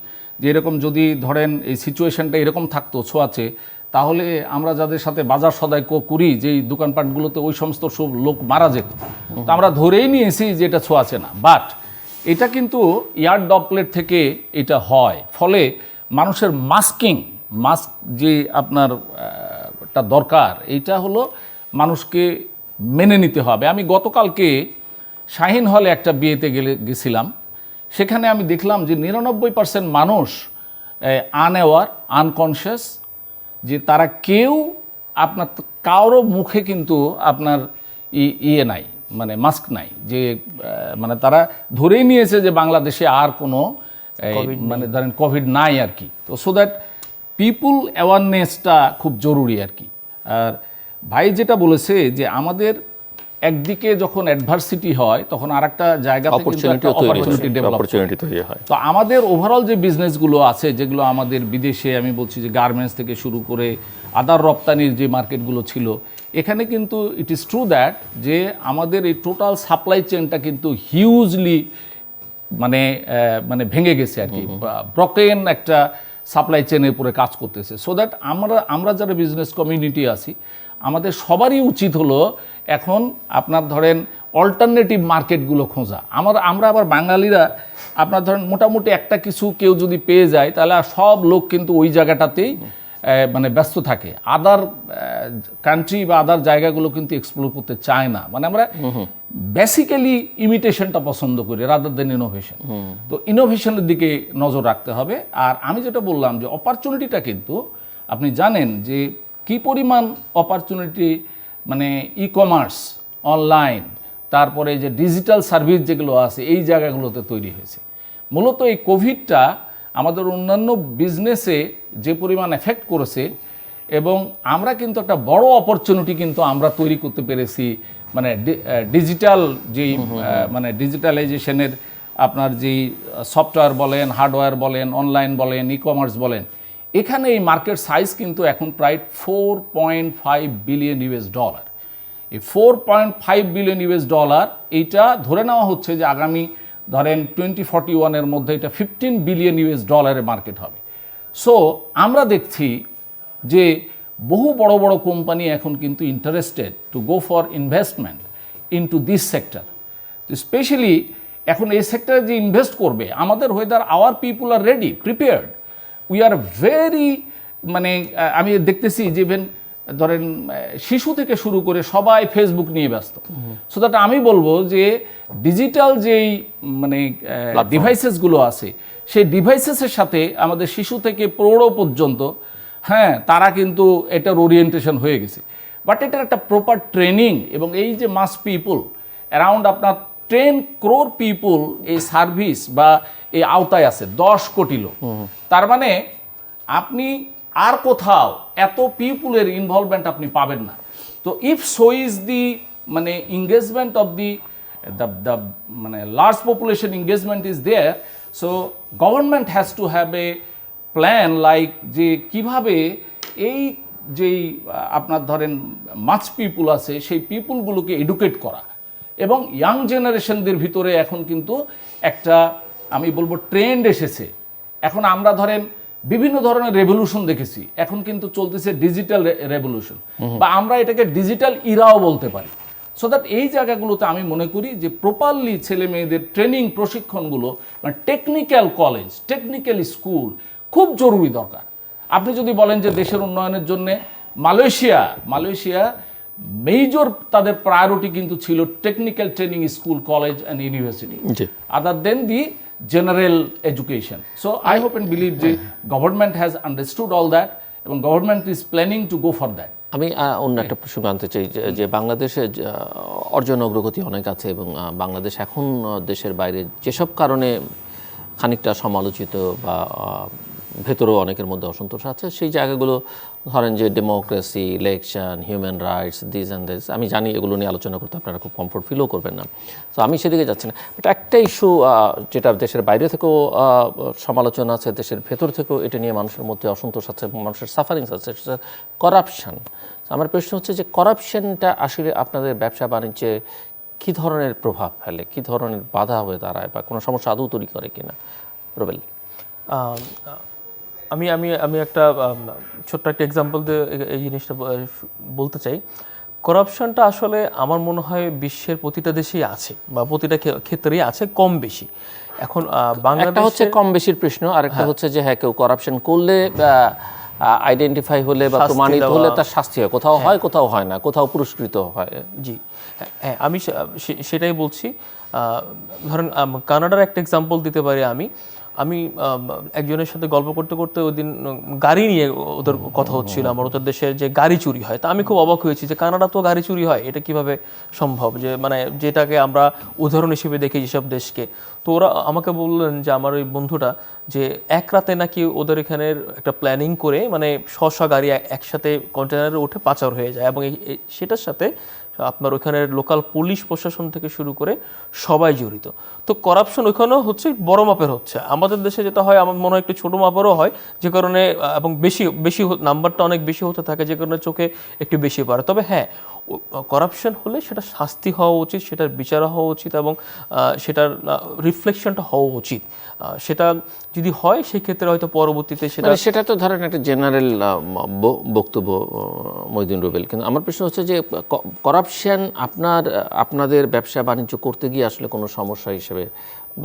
যে এরকম যদি ধরেন এই সিচুয়েশনটা এরকম থাকতো ছোঁয়াচে, তাহলে আমরা যাদের সাথে বাজার সদাই করি যেই দোকানপাটগুলোতে ওই সমস্ত সব লোক মারা যেত। তো আমরা ধরেই নিয়েছি যে এটা ছোঁয়াচে না। বাট এটা কিন্তু এয়ার ড্রপলেট থেকে এটা হয়, ফলে মানুষের মাস্ক যে আপনার টা দরকার, এইটা হলো মানুষকে মেনে নিতে হবে। আমি গতকালকে শাহিন হলে একটা বিয়েতে গেছিলাম, সেখানে আমি দেখলাম যে 99% মানুষ আনঅ্যাওয়ার, আনকনশিয়াস, যে তারা কেউ আপনার কারো মুখে কিন্তু আপনার ইয়ে নাই, মানে মাস্ক নাই, যে মানে তারা ধরেই নিয়েছে যে বাংলাদেশে আর কোনো মানে ধরেন কোভিড নাই আর কি। তো সো দ্যাট পিপুল অ্যাওয়ারনেসটা খুব জরুরি আর কি। আর ভাই যেটা বলেছে যে আমাদের একদিকে যখন অ্যাডভার্সিটি হয় তখন আর একটা জায়গা থেকে অপরচুনিটি ডেভেলপ হয়। তো আমাদের ওভারঅল যে বিজনেসগুলো আছে, যেগুলো আমাদের বিদেশে, আমি বলছি যে গার্মেন্টস থেকে শুরু করে আদার রপ্তানির যে মার্কেটগুলো ছিল, এখানে কিন্তু ইট ইজ ট্রু দ্যাট যে আমাদের এই টোটাল সাপ্লাই চেনটা কিন্তু হিউজলি মানে ভেঙে গেছে আর কি, ব্রকেন একটা সাপ্লাই চেনের উপরে কাজ করতেছে। সো দ্যাট আমরা যারা বিজনেস কমিউনিটি আছি, আমাদের সবারই উচিত হলো এখন আপনার ধরেন অল্টারনেটিভ মার্কেটগুলো খোঁজা। আমরা আবার বাঙালিরা আপনার ধরেন মোটামুটি একটা কিছু কেউ যদি পেয়ে যায়, তাহলে সব লোক কিন্তু ওই জায়গাটাতেই মানে ব্যস্ত থাকে, আদার কান্ট্রি বা আদার জায়গাগুলো কিন্তু এক্সপ্লোর করতে চায় না। মানে আমরা বেসিক্যালি ইমিটেশনটা পছন্দ করি রাদার দেন ইনোভেশন। তো ইনোভেশনের দিকে নজর রাখতে হবে। আর আমি যেটা বললাম যে অপরচুনিটিটা কিন্তু আপনি জানেন যে কি পরিমাণ অপরচুনিটি মানে ই কমার্স, অনলাইন, তারপরে যে ডিজিটাল সার্ভিস যেগুলো আছে এই জায়গাগুলোতে তৈরি হয়েছে। মূলত এই কোভিডটা আমাদের অন্যান্য বিজনেসে যে পরিমাণ এফেক্ট করেছে, এবং আমরা কিন্তু একটা বড় অপরচুনিটি কিন্তু আমরা তৈরি করতে পেরেছি, মানে ডিজিটাল যেই মানে ডিজিটালাইজেশনের আপনার যেই সফটওয়্যার বলেন, হার্ডওয়্যার বলেন, অনলাইন বলেন, ই কমার্স বলেন, এখানে এই মার্কেট সাইজ কিন্তু এখন প্রায় $4.5 বিলিয়ন। এই $4.5 বিলিয়ন এইটা ধরে নেওয়া হচ্ছে যে আগামী ধরেন 2041-এর মধ্যে এটা $15 বিলিয়ন মার্কেট হবে। সো আমরা দেখছি যে বহু বড় বড় কোম্পানি এখন কিন্তু interested to go for investment into this sector. তো স্পেশালি এখন এই সেক্টরে যে ইনভেস্ট করবে, আমাদের whether our people are ready, prepared, we are very, মানে আমি দেখতেছি যে ইভেন ধরেন শিশু থেকে শুরু করে সবাই ফেসবুক নিয়ে ব্যস্ত। সো দ্যাট আমি বলবো যে ডিজিটাল যেই মানে ডিভাইসেসগুলো আছে, সেই ডিভাইসেসের সাথে আমাদের শিশু থেকে প্রৌঢ় পর্যন্ত, হ্যাঁ, তারা কিন্তু এটার ওরিয়েন্টেশন হয়ে গেছে। বাট এটার একটা প্রপার ট্রেনিং, এবং এই যে মাস পিপুল অ্যারাউন্ড আপনার 10 crore পিপুল এই সার্ভিস বা এই আওতায় আছে, 10 কোটি লোক। তার মানে আপনি আর কোথাও এত পিপুলের ইনভলভমেন্ট আপনি পাবেন না। তো ইফ সো ইজ দি মানে এঙ্গেজমেন্ট অফ দি মানে large population engagement is there, so government has to have a plan like যে কিভাবে এই যেই আপনার ধরেন মাছ পিপুল আছে সেই পিপুলগুলোকে এডুকেট করা, এবং ইয়াং জেনারেশনদের ভিতরে এখন কিন্তু একটা আমি বলবো ট্রেন্ড এসেছে। এখন আমরা ধরেন বিভিন্ন ধরনের রেভলিউশন দেখেছি, এখন কিন্তু চলতেছে ডিজিটাল রেভলিউশন, বা আমরা এটাকে ডিজিটাল ইরাও বলতে পারি। সো দ্যাট এই জায়গাগুলোতে আমি মনে করি যে প্রপারলি ছেলে মেয়েদের ট্রেনিং প্রশিক্ষণগুলো, মানে টেকনিক্যাল কলেজ, টেকনিক্যাল স্কুল খুব জরুরি দরকার। আপনি যদি বলেন যে দেশের উন্নয়নের জন্য মালয়েশিয়া মেজর তাদের প্রায়োরিটি কিন্তু ছিল technical training school, college and university, other than the general education. So I hope and believe যে government has understood all that এবং government is planning to go for that. আমি অন্য একটা প্রসঙ্গ আনতে চাই যে বাংলাদেশে অর্জন অগ্রগতি অনেক আছে এবং বাংলাদেশ এখন দেশের বাইরে যেসব কারণে খানিকটা সমালোচিত বা ভেতরেও অনেকের মধ্যে অসন্তোষ আছে, সেই জায়গাগুলো ধরেন যে democracy, election, human rights, this and this, আমি জানি এগুলো নিয়ে আলোচনা করতে আপনারা খুব কমফোর্ট ফিলও করবেন না, তো আমি সেদিকে যাচ্ছি না। বাট একটা ইস্যু যেটা দেশের বাইরে থেকেও সমালোচনা আছে, দেশের ভেতর থেকেও এটা নিয়ে মানুষের মধ্যে অসন্তোষ আছে এবং মানুষের সাফারিংস আছে, সেটা করাপশান। আমার প্রশ্ন হচ্ছে যে করাপশানটা আসলে আপনাদের ব্যবসা বাণিজ্যে কী ধরনের প্রভাব ফেলে, কী ধরনের বাধা হয়ে দাঁড়ায় বা কোনো সমস্যা আদৌ তৈরি করে কিনা? রুবেল। আমি আমি আমি একটা ছোট্ট একটা এক্সাম্পল দিয়ে এই জিনিসটা বলতে চাই। করাপশনটা আসলে আমার মনে হয় বিশ্বের প্রতিটা দেশেই আছে বা প্রতিটা ক্ষেত্রেই আছে, কম বেশি। এখন বাংলাদেশ হচ্ছে কম বেশির প্রশ্ন, আর একটা হচ্ছে যে হ্যাঁ কেউ করাপশন করলে আইডেন্টিফাই হলে বা প্রমাণিত হলে তার শাস্তি হয়, কোথাও হয় কোথাও হয় না, কোথাও পুরস্কৃত হয়। জি হ্যাঁ, আমি সেটাই বলছি। ধরেন কানাডার একটা এক্সাম্পল দিতে পারি। আমি একজনের সাথে গল্প করতে করতে ওই দিন গাড়ি নিয়ে ওদের কথা হচ্ছিল আমার, ওদের দেশের যে গাড়ি চুরি হয়। তা আমি খুব অবাক হয়েছি যে কানাডা তো গাড়ি চুরি হয়, এটা কিভাবে সম্ভব, যে মানে যেটাকে আমরা উদাহরণ হিসেবে দেখি যেসব দেশকে। তো ওরা আমাকে বললেন যে আমার ওই বন্ধুটা যে এক রাতে নাকি ওদের এখানের একটা প্ল্যানিং করে মানে শশা গাড়ি একসাথে কন্টেনারে উঠে পাচার হয়ে যায়, এবং সেটার সাথে আপনার ওইখানের লোকাল পুলিশ প্রশাসন থেকে শুরু করে সবাই জড়িত। তো করাপশন ওইখানেও হচ্ছে, বড় মাপের হচ্ছে। আমাদের দেশে যেটা হয় আমার মনে হয় একটু ছোটো মাপেরও হয়, যে কারণে এবং বেশি নাম্বারটা অনেক বেশি হতে থাকে, যে কারণে চোখে একটু বেশি পড়ে। তবে হ্যাঁ, করাপশন হলে সেটা শাস্তি হওয়া উচিত, সেটার বিচার হওয়া উচিত এবং সেটার রিফ্লেকশনটা হওয়া উচিত। সেটা যদি হয় সেক্ষেত্রে হয়তো পরবর্তীতে সেটা তো ধরেন একটা জেনারেল বক্তব্য মইদুন রুবেল, কিন্তু আমার প্রশ্ন হচ্ছে যে করাপশন আপনাদের ব্যবসা বাণিজ্য করতে গিয়ে আসলে কোনো সমস্যা হিসেবে,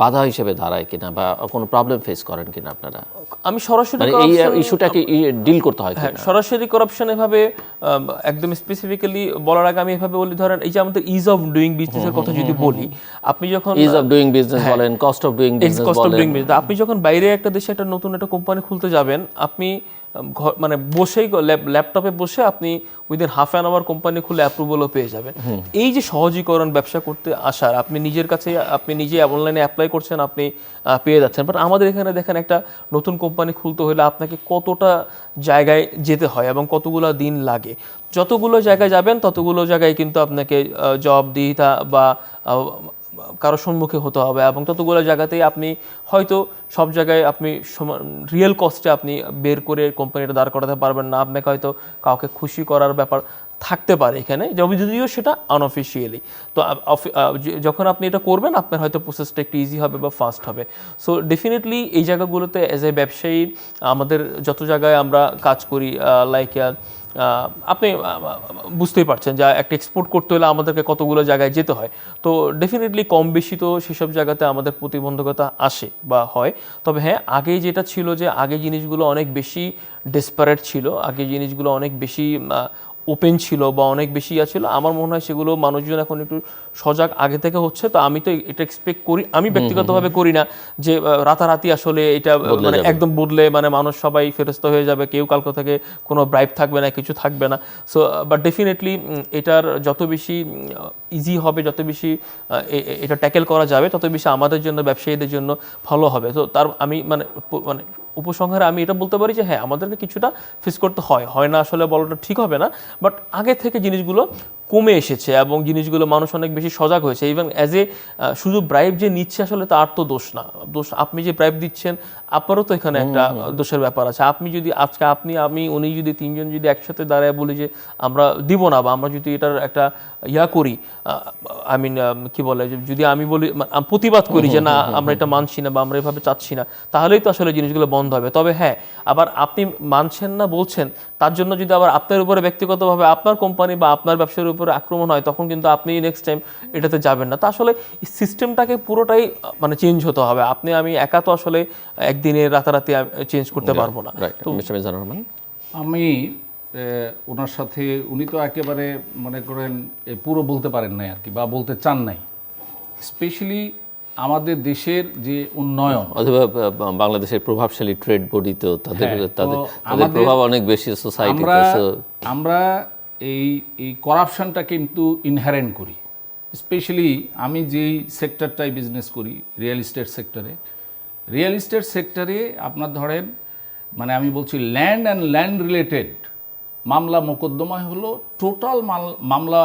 বাধা হিসেবে দাঁড়ায় কিনা বা কোনো প্রবলেম ফেস করেন কিনা আপনারা? আমি সরাসরি এই ইস্যুটাকে ডিল করতে হয় কিনা? সরাসরি করাপশন এভাবে একদম স্পেসিফিক্যালি বলার আগে আমি এভাবে বলি, ধরেন এই যে আমাদের ইজ অফ ডুইং বিজনেসের কথা যদি বলি, আপনি যখন ইজ অফ ডুইং বিজনেস বলেন, কস্ট অফ ডুইং বিজনেস বলেন, আপনি যখন বাইরে একটা দেশে একটা নতুন একটা কোম্পানি খুলতে যাবেন, আপনি মানে বসেই ল্যাপটপে বসে আপনি within half an hour company খুলে অ্যাপ্রুভালও পেয়ে যাবেন। এই যে সহজীকরণ ব্যবসা করতে আসার, আপনি নিজের কাছে আপনি নিজে অনলাইনে অ্যাপ্লাই করছেন, আপনি পেয়ে যাচ্ছেন। বাট আমাদের এখানে দেখেন একটা নতুন কোম্পানি খুলতে হলে আপনাকে কতটা জায়গায় যেতে হয় এবং কতগুলো দিন লাগে। যতগুলো জায়গায় যাবেন ততগুলো জায়গায় কিন্তু আপনাকে জবাবদিহিতা বা কারো সম্মুখে হতে হবে, এবং ততগুলো জায়গাতেই আপনি হয়তো সব জায়গায় আপনি রিয়েল কস্টে আপনি বের করে কোম্পানিটা দাঁড় করাতে পারবেন না। আপনাকে হয়তো কাউকে খুশি করার ব্যাপার থাকতে পারে এখানে, যদিও সেটা আনঅফিসিয়ালি। তো যখন আপনি এটা করবেন আপনার হয়তো প্রসেসটা একটু ইজি হবে বা ফাস্ট হবে। সো ডেফিনেটলি এই জায়গাগুলোতে অ্যাজ এ ব্যবসায়ী আমাদের যত জায়গায় আমরা কাজ করি, লাইক আপনি বুঝতেই পারছেন যে একটা এক্সপোর্ট করতে হলে আমাদেরকে কতগুলো জায়গায় যেতে হয়। তো ডেফিনেটলি কম বেশি তো সেসব জায়গাতে আমাদের প্রতিবন্ধকতা আসে বা হয়। তবে হ্যাঁ, আগে যেটা ছিল যে আগে জিনিসগুলো অনেক বেশি ডেসপারেট ছিল, আগে জিনিসগুলো অনেক বেশি ওপেন ছিল বা অনেক বেশি ছিল। আমার মনে হয় সেগুলো মানুষজন এখন একটু সজাগ আগে থেকে হচ্ছে। তো আমি তো এটা এক্সপেক্ট করি, আমি ব্যক্তিগতভাবে করি না যে রাতারাতি আসলে এটা মানে একদম বদলে মানে মানুষ সবাই ফেরস্ত হয়ে যাবে, কেউ কালকে থেকে কোনো ব্রাইব থাকবে না, কিছু থাকবে না। সো বাট ডেফিনেটলি এটার যত বেশি ইজি হবে, যত বেশি এটা ট্যাকেল করা যাবে, তত বেশি আমাদের জন্য, ব্যবসায়ীদের জন্য ভালো হবে। তো তার আমি মানে উপসংহারে আমি এটা বলতে পারি যে হ্যাঁ, আমাদেরকে কিছুটা ফেস করতে হয় না, আসলে বলাটা ঠিক হবে না, বাট আগে থেকে জিনিসগুলো কমে এসেছে এবং জিনিসগুলো মানুষ অনেক বেশি সজাগ হয়েছে। ইভেন অ্যাজ এ শুধু ব্রাইব যে নিচ্ছে আসলে তার তো দোষ না, দোষ আপনি যে ব্রাইব দিচ্ছেন আপনারও তো এখানে একটা দোষের ব্যাপার আছে। আপনি যদি আজকে আপনি আমি উনি যদি তিনজন যদি একসাথে দাঁড়ায় বলি যে আমরা দিব না, বা আমরা যদি এটার একটা করি, আই মিন কি বলে, যদি আমি বলি প্রতিবাদ করি যে না আমরা এটা মানছি না বা আমরা এভাবে চাচ্ছি না, তাহলেই তো আসলে জিনিসগুলো বন্ধ হবে। তবে হ্যাঁ, আবার আপনি মানছেন না বলছেন, তার জন্য যদি আবার আপনার উপরে ব্যক্তিগতভাবে আপনার কোম্পানি বা আপনার ব্যবসার উপরে আক্রমণ হয়, তখন কিন্তু আপনি নেক্সট টাইম এটাতে যাবেন না। তা আসলে সিস্টেমটাকে পুরোটাই মানে চেঞ্জ হতে হবে। আপনি আমি একা তো আসলে একদিনে রাতারাতি চেঞ্জ করতে পারবো না। তো মিস্টার মিজানুর রহমান, আমি ওনার সাথে, উনি তো একেবারে মনে করেন পুরো বলতে পারেন নাই আর কি, বা বলতে চান নাই। স্পেশালি আমাদের দেশের যে উন্নয়ন, অথবা বাংলাদেশের প্রভাবশালী ট্রেড বডি, তো তাদের হ্যাঁ, তাদের তো তাদের প্রভাব অনেক বেশি সোসাইটিতে। আমরা এই করাপশনটা কিন্তু ইনহারেন্ট করি। স্পেশালি আমি যেই সেক্টরটাই বিজনেস করি, রিয়েল এস্টেট সেক্টরে, রিয়েল এস্টেট সেক্টরে আপনার ধরেন মানে আমি বলছি ল্যান্ড অ্যান্ড ল্যান্ড রিলেটেড মামলা মোকদ্দমা হলো টোটাল মামলা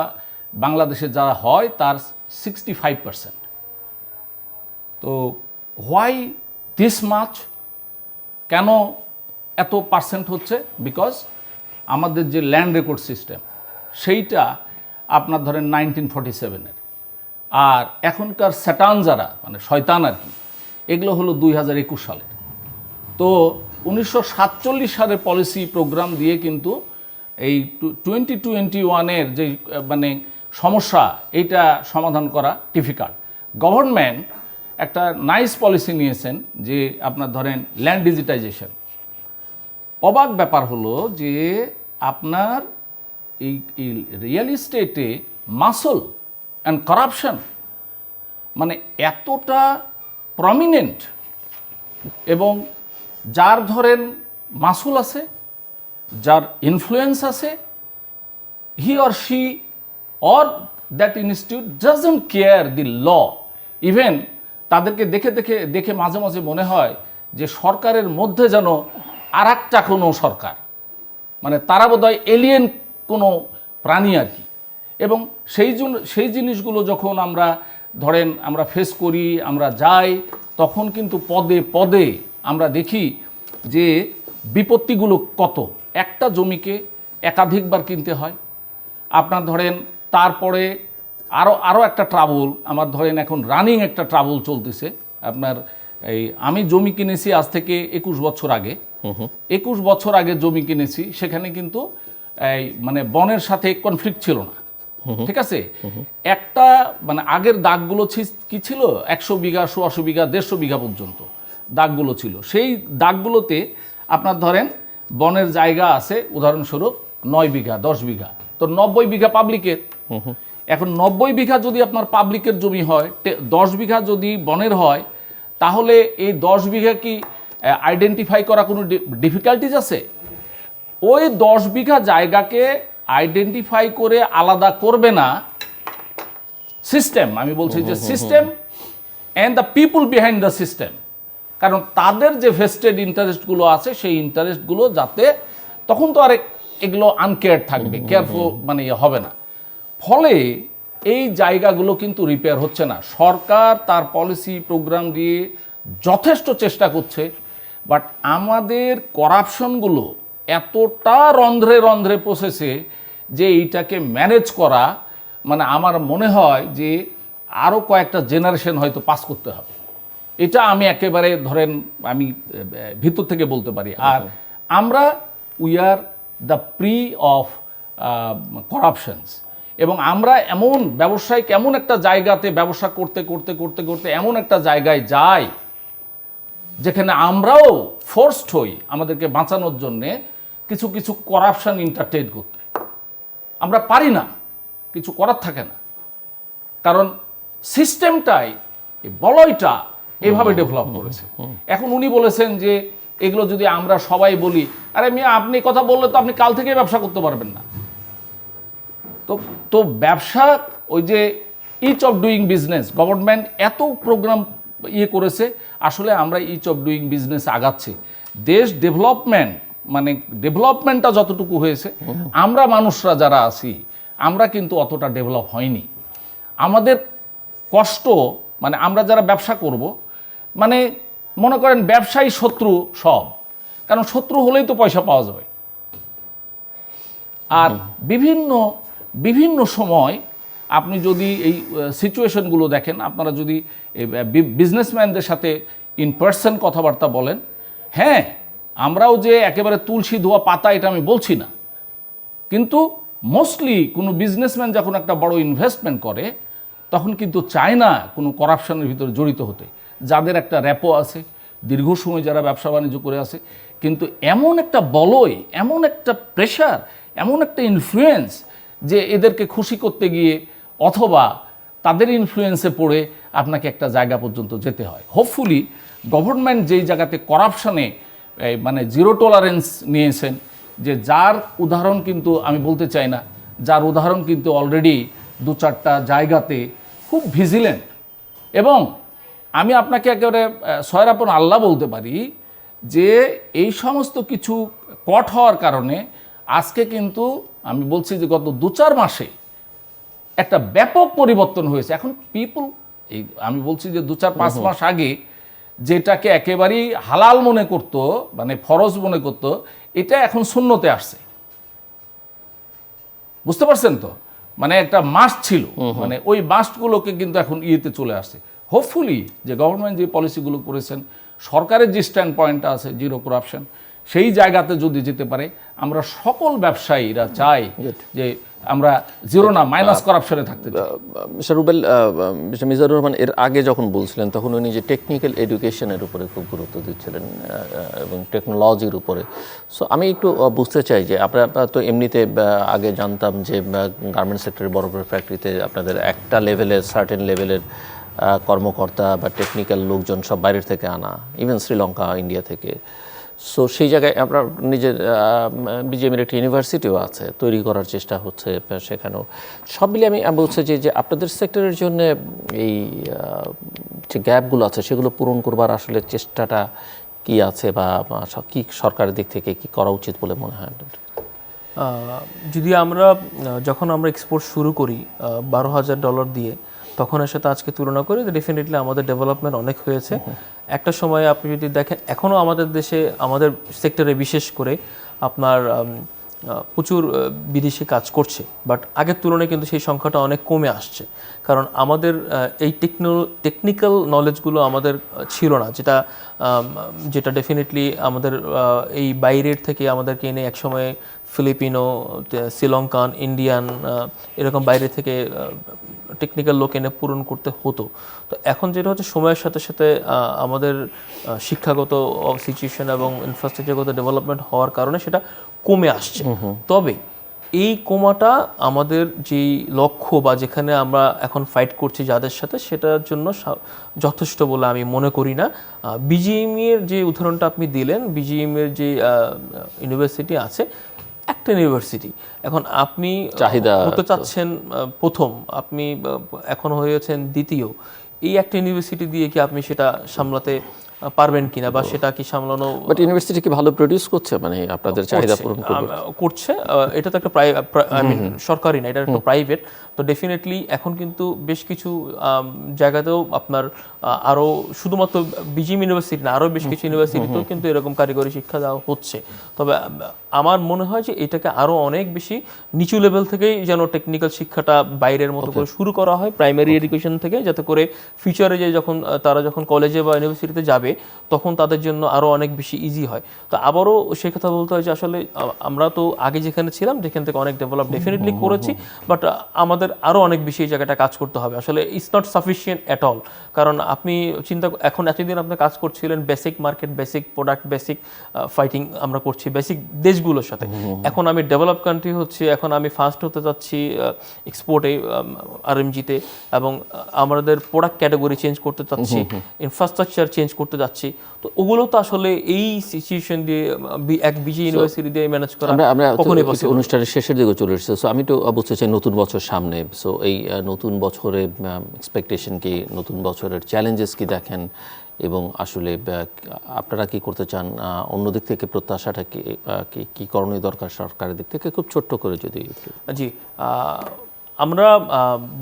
বাংলাদেশে যারা হয় তার 65%। তো হোয়াই দিস মাচ, কেন এত পার্সেন্ট হচ্ছে? বিকজ আমাদের যে ল্যান্ড রেকর্ড সিস্টেম সেইটা আপনার ধরেন 1947-এর, আর এখনকার স্যাটান যারা মানে শয়তান আর কি, এগুলো হলো 2021 সালের। তো 1947 সালের পলিসি প্রোগ্রাম দিয়ে কিন্তু এই 2021-এর যে মানে সমস্যা, এইটা সমাধান করা ডিফিকাল্ট। গভর্নমেন্ট একটা নাইস পলিসি নিয়েছেন যে আপনার ধরেন ল্যান্ড ডিজিটাইজেশন। অবাক ব্যাপার হলো যে আপনার এই রিয়েল এস্টেটে মাসল অ্যান্ড করাপশন মানে এতটা প্রমিনেন্ট, এবং যার ধরেন মাসুল আছে, যার ইনফ্লুয়েন্স আছে, he or she or that institute doesn't care the law. Even তাদেরকে দেখে দেখে দেখে মাঝে মাঝে মনে হয় যে সরকারের মধ্যে যেন আর একটা কোনো সরকার, মানে তারা বোধহয় এলিয়েন কোনো প্রাণী আর কি। এবং সেই জিনিসগুলো যখন আমরা ধরেন আমরা ফেস করি, আমরা যাই, তখন কিন্তু পদে পদে আমরা দেখি যে বিপত্তিগুলো কত। একটা জমিকে একাধিকবার কিনতে হয় আপনার ধরেন, তারপরে আরও একটা ট্রাবল, আমার ধরেন এখন রানিং একটা ট্রাবল চলতেছে আপনার। এই আমি জমি কিনেছি আজ থেকে 21 বছর আগে, 21 বছর আগে জমি কিনেছি, সেখানে কিন্তু এই মানে বনের সাথে কনফ্লিক্ট ছিল না, ঠিক আছে। একটা মানে আগের দাগগুলো কি ছিল 100 বিঘা, 100 বিঘা, 150 বিঘা পর্যন্ত দাগগুলো ছিল। সেই দাগগুলোতে আপনার ধরেন বনের জায়গা আছে উদাহরণস্বরূপ 9 বিঘা, 10 বিঘা, তো 90 বিঘা পাবলিকের। এখন 90 বিঘা যদি আপনার পাবলিকের জমি হয়, 10 বিঘা যদি বনের হয়, তাহলে এই 10 বিঘা কি আইডেন্টিফাই করা কোনো ডিফিকাল্টিজ আছে? ওই 10 বিঘা জায়গাকে আইডেন্টিফাই করে আলাদা করবে না সিস্টেম। আমি বলছি যে system and the people behind the system, কারণ তাদের যে ভেস্টেড ইন্টারেস্টগুলো আছে সেই ইন্টারেস্টগুলো যাতে, তখন তো আর এগুলো আনকেয়ার থাকবে, কেয়ারফুল মানে হবে না। ফলে এই জায়গাগুলো কিন্তু রিপেয়ার হচ্ছে না। সরকার তার পলিসি প্রোগ্রাম দিয়ে যথেষ্ট চেষ্টা করছে, বাট আমাদের করাপশনগুলো এতটা রন্ধ্রে রন্ধ্রে পৌঁছেছে যে এইটাকে ম্যানেজ করা মানে আমার মনে হয় যে আরও কয়েকটা জেনারেশন হয়তো পাস করতে হবে। এটা আমি একেবারে ধরেন আমি ভিতর থেকে বলতে পারি। আর আমরা we are the free of corruptions, এবং আমরা এমন ব্যবসায়িক এমন একটা জায়গাতে ব্যবসা করতে করতে করতে করতে এমন একটা জায়গায় যাই যেখানে আমরাও ফোর্সড হই আমাদেরকে বাঁচানোর জন্যে কিছু কিছু করাপশন এন্টারটেইন করতে। আমরা পারি না, কিছু করার থাকে না, কারণ সিস্টেমটাই এই বলয়টা এভাবে ডেভেলপ করেছে। এখন উনি বলেছেন যে এগুলো যদি আমরা সবাই বলি, আরে মিয়া আপনি কথা বললে তো আপনি কাল থেকে ব্যবসা করতে পারবেন না। তো ব্যবসা ওই যে ease of doing business, government এত প্রোগ্রাম করেছে, আসলে আমরা ইচ অফ ডুইং বিজনেস আগাচ্ছি। দেশ ডেভেলপমেন্ট মানে ডেভেলপমেন্টটা যতটুকু হয়েছে, আমরা মানুষরা যারা আছি আমরা কিন্তু অতটা ডেভেলপ হয়নি। আমাদের কষ্ট মানে আমরা যারা ব্যবসা করব, মানে মনে করেন ব্যবসায়ী শত্রু সব, কারণ শত্রু হলেই তো পয়সা পাওয়া যাবে। আর বিভিন্ন বিভিন্ন সময় আপনি যদি এই সিচুয়েশনগুলো দেখেন, আপনারা যদি বিজনেসম্যানদের সাথে ইন পার্সন কথাবার্তা বলেন, হ্যাঁ আমরাও যে একেবারে তুলসী ধোয়া পাতা এটা আমি বলছি না, কিন্তু মোস্টলি কোনো বিজনেসম্যান যখন একটা বড় ইনভেস্টমেন্ট করে তখন কিন্তু চায় না কোনো করাপশনের ভিতরে জড়িত হতে, যাদের একটা র্যাপো আছে, দীর্ঘ সময় যারা ব্যবসা বাণিজ্য করে আছে। কিন্তু এমন একটা বলয়, এমন একটা প্রেশার, এমন একটা ইনফ্লুয়েন্স যে এদেরকে খুশি করতে গিয়ে অথবা তাদের ইনফ্লুয়েন্সে পড়ে আপনাকে একটা জায়গা পর্যন্ত যেতে হয়। হোপফুলি গভর্নমেন্ট যেই জায়গাতে করাপশনে মানে জিরো টলারেন্স নিয়েছেন, যে যার উদাহরণ কিন্তু আমি বলতে চাই না, যার উদাহরণ কিন্তু অলরেডি 2-4টা জায়গাতে খুব ভিজিলেন্ট। এবং আমি আপনাকে একেবারে সয়রাপন আল্লাহ বলতে পারি যে এই সমস্ত কিছু কট হওয়ার কারণে আজকে কিন্তু আমি বলছি যে গত 2-4 মাসে একটা ব্যাপক পরিবর্তন হয়েছে। এখন পিপল, এই আমি বলছি যে 2-4-5 মাস আগে যেটাকে একেবারেই হালাল মনে করত, মানে ফরজ মনে করত, এটা এখন সুন্নতে আসছে। বুঝতে পারছেন তো? মানে একটা মাস্ট ছিল, মানে ওই মাস্টগুলোকে কিন্তু এখন ইয়েতে চলে আসছে। হোপফুলি যে গভর্নমেন্ট যে পলিসিগুলো করেছেন, সরকারের যে স্ট্যান্ড পয়েন্টটা আছে জিরো করাপশন, সেই জায়গাতে যদি যেতে পারে, আমরা সকল ব্যবসায়ীরা চাই যে আমরা জিরো না মাইনাস করাপশনে থাকতে চাই। মিস্টার রুবেল, মিস্টার মিজানুর রহমান এর আগে যখন বলছিলেন তখন উনি যে টেকনিক্যাল এডুকেশনের উপরে খুব গুরুত্ব দিচ্ছিলেন এবং টেকনোলজির উপরে। সো আমি একটু বুঝতে চাই যে আমরা তো এমনিতে আগে জানতাম যে গার্মেন্টস সেক্টরের বড় বড় ফ্যাক্টরিতে আপনাদের একটা লেভেলের সার্টেন লেভেলের কর্মকর্তা বা টেকনিক্যাল লোকজন সব বাইরের থেকে আনা, ইভেন শ্রীলঙ্কা, ইন্ডিয়া থেকে। সো সেই জায়গায় আপনার নিজের বিজিএমের একটা ইউনিভার্সিটিও আছে, তৈরি করার চেষ্টা হচ্ছে সেখানেও। সব মিলিয়ে আমি বলছি যে আপনাদের সেক্টরের জন্য এই যে গ্যাপগুলো আছে সেগুলো পূরণ করবার আসলে চেষ্টাটা কি আছে, বা কি সরকারের দিক থেকে কি করা উচিত বলে মনে হয়? যদি আমরা যখন আমরা এক্সপোর্ট শুরু করি $12,000 দিয়ে, তখন এর সাথে আজকে তুলনা করি, ডেফিনেটলি আমাদের ডেভেলপমেন্ট অনেক হয়েছে। একটা সময় আপনি যদি দেখেন, এখনও আমাদের দেশে আমাদের সেক্টরে বিশেষ করে আপনার প্রচুর বিদেশি কাজ করছে, বাট আগের তুলনায় কিন্তু সেই সংখ্যাটা অনেক কমে আসছে। কারণ আমাদের এই টেকনিক্যাল নলেজগুলো আমাদের ছিল না, যেটা ডেফিনেটলি আমাদের এই বাইরের থেকে আমাদেরকে এনে একসময় ফিলিপিনো, শ্রীলঙ্কান, ইন্ডিয়ান এরকম বাইরে থেকে টেকনিক্যাল লোক এনে পূরণ করতে হতো। তো এখন যেটা হচ্ছে, সময়ের সাথে সাথে আমাদের শিক্ষাগত সিচুয়েশন এবং ইনফ্রাস্ট্রাকচারগত ডেভেলপমেন্ট হওয়ার কারণে সেটা কমে আসছে। তবে এই কমাটা আমাদের যেই লক্ষ্য বা যেখানে আমরা এখন ফাইট করছি যাদের সাথে, সেটার জন্য যথেষ্ট বলে আমি মনে করি না। বিজিএমইএর যে উদাহরণটা আপনি দিলেন, বিজিএমইএর যে ইউনিভার্সিটি আছে, একটা ইউনিভার্সিটি, এখন আপনি চাহিদা হতে চাচ্ছেন প্রথম, আপনি এখন হয়েছেন দ্বিতীয়, এই একটা ইউনিভার্সিটি দিয়ে কি আপনি সেটা সামলাতে পারবেন কিনা, বা সেটা কি সামলানো? বাট ইউনিভার্সিটি কি ভালো প্রডিউস করছে, মানে আপনাদের চাহিদা পূরণ করছে? এটা তো একটা সরকারি না, এটা একটা প্রাইভেট। তো ডেফিনেটলি এখন কিন্তু বেশ কিছু জায়গাতেও আপনার আরও শুধুমাত্র বিজিএম ইউনিভার্সিটি না, আরও বেশ কিছু ইউনিভার্সিটিতেও কিন্তু এরকম কারিগরি শিক্ষা দেওয়া হচ্ছে। তবে আমার মনে হয় যে এটাকে আরও অনেক বেশি নিচু লেভেল থেকেই যেন টেকনিক্যাল শিক্ষাটা বাইরের মতো করে শুরু করা হয়, প্রাইমারি এডুকেশন থেকে, যাতে করে ফিউচারে যে তারা যখন কলেজে বা ইউনিভার্সিটিতে যাবে তখন তাদের জন্য আরও অনেক বেশি ইজি হয়। তো আবারও সে কথা বলতে হয় যে আসলে আমরা তো আগে যেখানে ছিলাম যেখান থেকে অনেক ডেভেলপ ডেফিনেটলি করেছি, বাট আমাদের আরও অনেক বেশি এই জায়গাটা কাজ করতে হবে। আসলে it's not sufficient at all. কারণ আপনি এখন এতদিন আপনি কাজ করছিলেন basic market, basic product, basic fighting আমরা করছি বেসিক দেশগুলোর সাথে। এখন আমি ডেভেলপ কান্ট্রি হচ্ছে, এখন আমি ফার্স্ট হতে যাচ্ছি এক্সপোর্টে, আরএমজিতে, এবং আমাদের প্রোডাক্ট ক্যাটাগরি চেঞ্জ করতে চাচ্ছি, ইনফ্রাস্ট্রাকচার চেঞ্জ করতে যাচ্ছি। তো ওগুলো তো আসলে এই সিচুয়েশন দিয়ে এক বিজি ইউনিভার্সিটি দিয়ে ম্যানেজ করা কখনোই পসিবল। অনুষ্ঠানের শেষের দিকে চলে এসেছে। সো আমি তো বুঝতে চাই নতুন বছর সামনে, সো এই নতুন বছরে এক্সপেকটেশন কি, নতুন বছরের চ্যালেঞ্জেস কি দেখেন, এবং আসলে আপনারা কি করতে চান, অন্য দিক থেকে প্রত্যাশাটা কি করণীয় দরকার সরকারের দিক থেকে, খুব ছোট্ট করে যদি একটু। জি, আমরা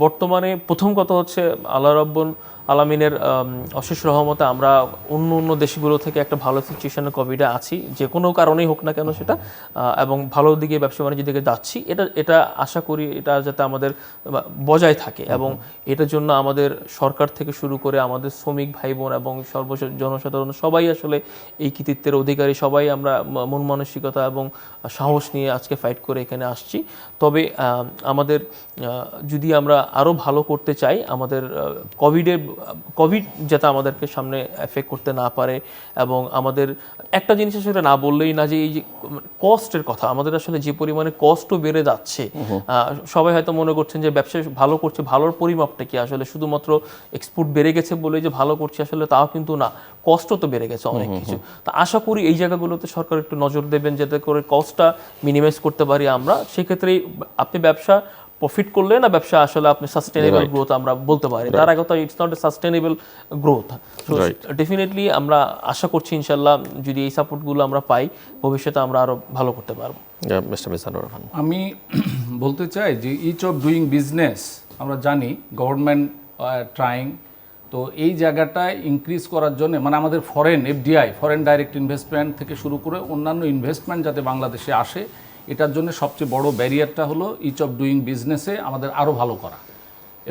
বর্তমানে প্রথম কথা হচ্ছে আল্লাহ রাব্বুল আলামিনের অশেষ রহমতে আমরা অন্য দেশগুলো থেকে একটা ভালো সিচুয়েশনে কোভিডে আছি, যে কোনো কারণেই হোক না কেন সেটা, এবং ভালো দিকে ব্যবসা বাণিজ্যের দিকে যাচ্ছি। এটা আশা করি এটা যাতে আমাদের বজায় থাকে, এবং এটার জন্য আমাদের সরকার থেকে শুরু করে আমাদের শ্রমিক ভাই বোন এবং জনসাধারণ সবাই আসলে এই কৃতিত্বের অধিকারী, সবাই আমরা মন মানসিকতা এবং সাহস নিয়ে আজকে ফাইট করে এখানে আসছি। তবে আমাদের যদি আমরা আরও ভালো করতে চাই, আমাদের কোভিড যাতে আমাদেরকে সামনে এফেক্ট করতে না পারে, এবং আমাদের একটা জিনিস আসলে না বললেই না, যে এই যে কস্টের কথা, আমাদের আসলে যে পরিমাণে কস্টও বেড়ে যাচ্ছে, সবাই হয়তো মনে করছেন যে ব্যবসা ভালো করছে, ভালোর পরিমাপটা কি আসলে শুধুমাত্র এক্সপোর্ট বেড়ে গেছে বলে যে ভালো করছে, আসলে তাও কিন্তু না, কস্টও তো বেড়ে গেছে অনেক কিছু। তা আশা করি এই জায়গাগুলোতে সরকার একটু নজর দেবেন, যাতে করে কস্টটা মিনিমাইজ করতে পারি আমরা। সেক্ষেত্রে আপনি ব্যবসা প্রফিট করলে না, ব্যবসা আসলে আপনি সাস্টেনেবল গ্রোথ আমরা বলতে পারি, তার আগে তো it's not a sustainable growth. So definitely আমরা আশা করছি ইনশাল্লাহ যদি এই সাপোর্টগুলো আমরা পাই, ভবিষ্যতে আমরা আরো ভালো করতে পারবো। মিস্টার মিজানুর রহমান, আমি বলতে চাই যে ইচ অফ ডুইং বিজনেস, আমরা জানি গভর্নমেন্ট ট্রাইং, তো এই জায়গাটা ইনক্রিজ করার জন্য মানে আমাদের foreign FDI, foreign direct investment থেকে শুরু করে অন্যান্য ইনভেস্টমেন্ট যাতে বাংলাদেশে আসে, এটার জন্য সবচেয়ে বড় ব্যারিয়ারটা হলো ইচ অফ ডুইং বিজনেসে আমাদের আরও ভালো করা,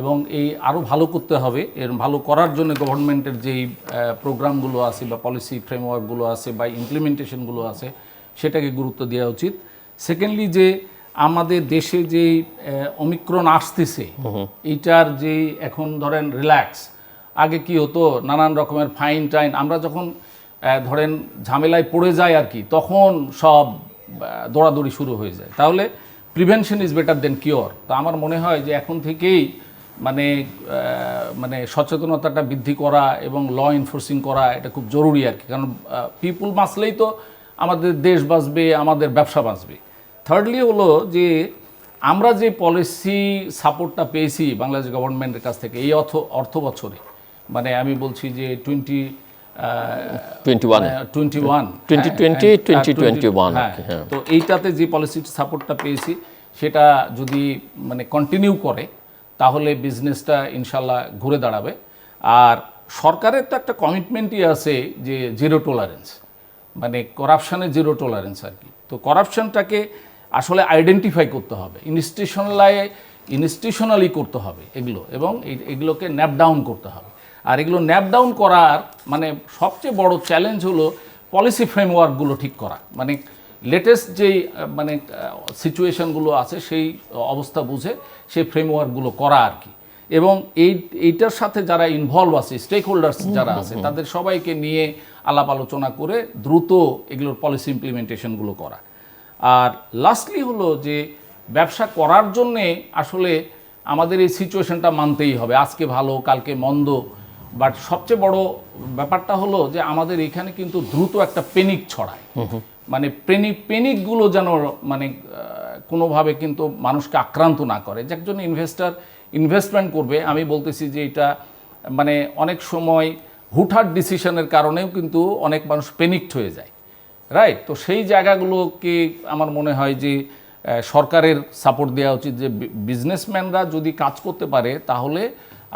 এবং এই আরও ভালো করতে হবে। এর ভালো করার জন্য গভর্নমেন্টের যেই প্রোগ্রামগুলো আছে বা পলিসি ফ্রেমওয়ার্কগুলো আছে বা ইমপ্লিমেন্টেশনগুলো আছে, সেটাকে গুরুত্ব দেওয়া উচিত। সেকেন্ডলি, যে আমাদের দেশে যেই ওমিক্রন আসতেছে, এইটার যেই এখন ধরেন রিল্যাক্স, আগে কি হতো নানান রকমের ফাইন টাইন, আমরা যখন ধরেন ঝামেলায় পড়ে যাই আর কি, তখন সব দৌড়াদৌড়ি শুরু হয়ে যায়। তাহলে prevention is better then cure. তো আমার মনে হয় যে এখন থেকেই মানে সচেতনতাটা বৃদ্ধি করা এবং ল এনফোর্সিং করা এটা খুব জরুরি আর কি, কারণ পিপুল বাঁচলেই তো আমাদের দেশ বাঁচবে, আমাদের ব্যবসা বাঁচবে। থার্ডলি হলো যে আমরা যে পলিসি সাপোর্টটা পেয়েছি বাংলাদেশ গভর্নমেন্টের কাছ থেকে এই অর্থ বছরে, মানে আমি বলছি যে 2021, তো এইটাতে যে পলিসি সাপোর্টটা পেয়েছি সেটা যদি মানে কন্টিনিউ করে, তাহলে বিজনেসটা ইনশাল্লাহ ঘুরে দাঁড়াবে। আর সরকারের তো একটা কমিটমেন্টই আছে যে জিরো টলারেন্স, মানে করাপশানের জিরো টলারেন্স আর কি। তো করাপশানটাকে আসলে আইডেন্টিফাই করতে হবে, ইনস্টিটিউশনালি করতে হবে এগুলো, এবং এগুলোকে ন্যাপ ডাউন করতে হবে। আর এগুলো ন্যাপ ডাউন করার মানে সবচেয়ে বড় চ্যালেঞ্জ হলো পলিসি ফ্রেমওয়ার্কগুলো ঠিক করা, মানে লেটেস্ট যেই মানে সিচুয়েশনগুলো আছে সেই অবস্থা বুঝে সেই ফ্রেমওয়ার্কগুলো করা আর কি। এবং এইটার সাথে যারা ইনভলভ আছে, স্টেক হোল্ডার্স যারা আছে, তাদের সবাইকে নিয়ে আলাপ আলোচনা করে দ্রুত এগুলোর পলিসি ইমপ্লিমেন্টেশনগুলো করা। আর লাস্টলি হলো যে ব্যবসা করার জন্যে আসলে আমাদের এই সিচুয়েশনটা মানতেই হবে, আজকে ভালো কালকে মন্দ, বাট সবচেয়ে বড় ব্যাপারটা হলো যে আমাদের এখানে কিন্তু দ্রুত একটা পেনিক ছড়ায়, মানে পেনিকগুলো যেন মানে কোনোভাবে কিন্তু মানুষকে আক্রান্ত না করে। যে একজন ইনভেস্টার ইনভেস্টমেন্ট করবে, আমি বলতেছি যে এটা মানে অনেক সময় হুটহাট ডিসিশনের কারণেও কিন্তু অনেক মানুষ পেনিকড হয়ে যায়, রাইট? তো সেই জায়গাগুলোকে আমার মনে হয় যে সরকারের সাপোর্ট দেওয়া উচিত, যে বিজনেসম্যানরা যদি কাজ করতে পারে তাহলে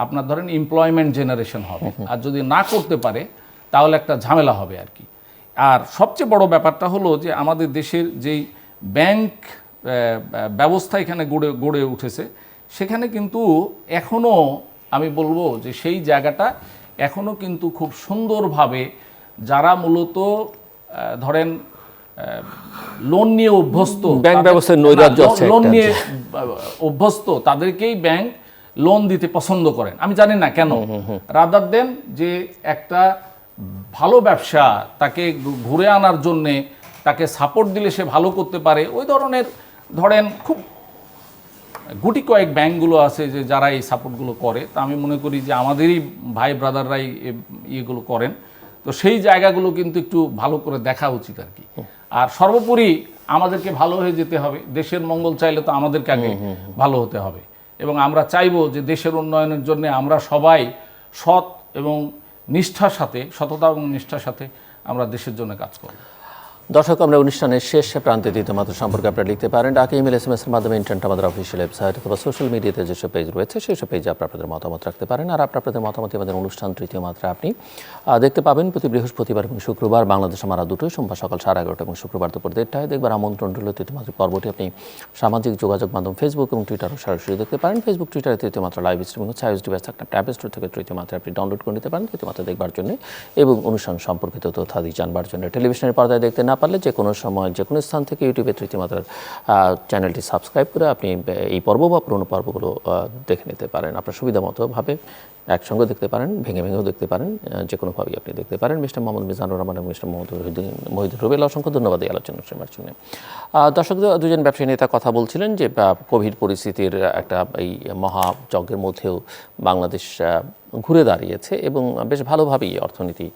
আপনার ধরেন এমপ্লয়মেন্ট জেনারেশন হবে, আর যদি না করতে পারে তাহলে একটা ঝামেলা হবে আর কি। আর সবচেয়ে বড় ব্যাপারটা হলো যে আমাদের দেশের যেই ব্যাংক ব্যবস্থা এখানে গড়ে উঠেছে, সেখানে কিন্তু এখনও আমি বলবো যে সেই জায়গাটা এখনও কিন্তু খুব সুন্দরভাবে যারা মূলত ধরেন লোন নিয়ে অভ্যস্ত, ব্যাংক ব্যবস্থায় নৈরাজ্য আছে, লোন নিয়ে অভ্যস্ত তাদেরকেই ব্যাংক লোন দিতে পছন্দ করেন। আমি জানি না কেন, রাদার দেন যে একটা ভালো ব্যবসা তাকে ঘুরে আনার জন্যে তাকে সাপোর্ট দিলে সে ভালো করতে পারে, ওই ধরনের ধরেন খুব গুটি কয়েক ব্যাংকগুলো আছে যে যারা এই সাপোর্টগুলো করে। তা আমি মনে করি যে আমাদেরই ভাই ব্রাদাররাই ইয়েগুলো করেন, তো সেই জায়গাগুলো কিন্তু একটু ভালো করে দেখা উচিত আর কি। আর সর্বোপরি আমাদেরকে ভালো হয়ে যেতে হবে, দেশের মঙ্গল চাইলে তো আমাদেরকে আগে ভালো হতে হবে, এবং আমরা চাইবো যে দেশের উন্নয়নের জন্য আমরা সবাই সৎ এবং নিষ্ঠার সাথে, সততা এবং নিষ্ঠার সাথে আমরা দেশের জন্য কাজ করব। দর্শক, আমরা অনুষ্ঠানের শেষ প্রান্তে দ্বিতীয় মাত্র সম্পর্কে আপনারা লিখতে পারেন ডাকে, ইমেল, SMS এর মাধ্যমে, ইন্টারনেট, আমাদের অফিসিয়াল ওয়েবসাইট অথবা সোশ্যাল মিডিয়াতে যেসব পেজ রয়েছে সেসব পেজে আপনাদের মতামত রাখতে পারেন। আর আপনাদের মতামত আমাদের অনুষ্ঠান তৃতীয় মাত্রা আপনি দেখতে পাবেন প্রতি বৃহস্পতিবার এবং শুক্রবার বাংলাদেশ আমার দুটোই, সোমবার সকাল 11:30 এবং শুক্রবার দুপুর 1:30টায়। দেখবার আমন্ত্রণ রইল। তৃতীয় মাত্রা পর্বটি আপনি সামাজিক যোগাযোগ মাধ্যম ফেসবুক এবং টুইটারও সরাসরি দেখতে পারেন। ফেসবুক, টুইটারে তৃতীয় মাত্রা লাইভ স্ট্রিমিং হচ্ছে। iOS ডিভাইস একটা ট্যাব স্টোর থেকে তৃতীয় মাত্রা আপনি ডাউনলোড করে নিতে পারেন তৃতীয় মাত্রা দেখবার জন্য এবং অনুষ্ঠান সম্পর্কিত তথ্যাদি জানবার জন্য। টেলিভিশনের পর্দায় দেখতে না পারলে যে কোনো সময় যে কোনো স্থান থেকে ইউটিউবে তৃতীয় মাত্রার চ্যানেলটি সাবস্ক্রাইব করে আপনি এই পর্ব বা পুরনো পর্বগুলো দেখে নিতে পারেন। আপনার সুবিধা মতোভাবে একসঙ্গে দেখতে পারেন, ভেঙে ভেঙেও দেখতে পারেন, যে কোনোভাবেই আপনি দেখতে পারেন। মিস্টার মোহাম্মদ মিজানুর রহমান এবং মিস্টার মহিদুর রুবেল, অসংখ্য ধন্যবাদ এই আলোচনা শোনার জন্য। দর্শক, দুজন ব্যবসায়ী নেতা কথা বলছিলেন যে কোভিড পরিস্থিতির একটা এই মহাযজ্ঞের মধ্যেও বাংলাদেশ ঘুরে দাঁড়িয়েছে এবং বেশ ভালোভাবেই অর্থনীতি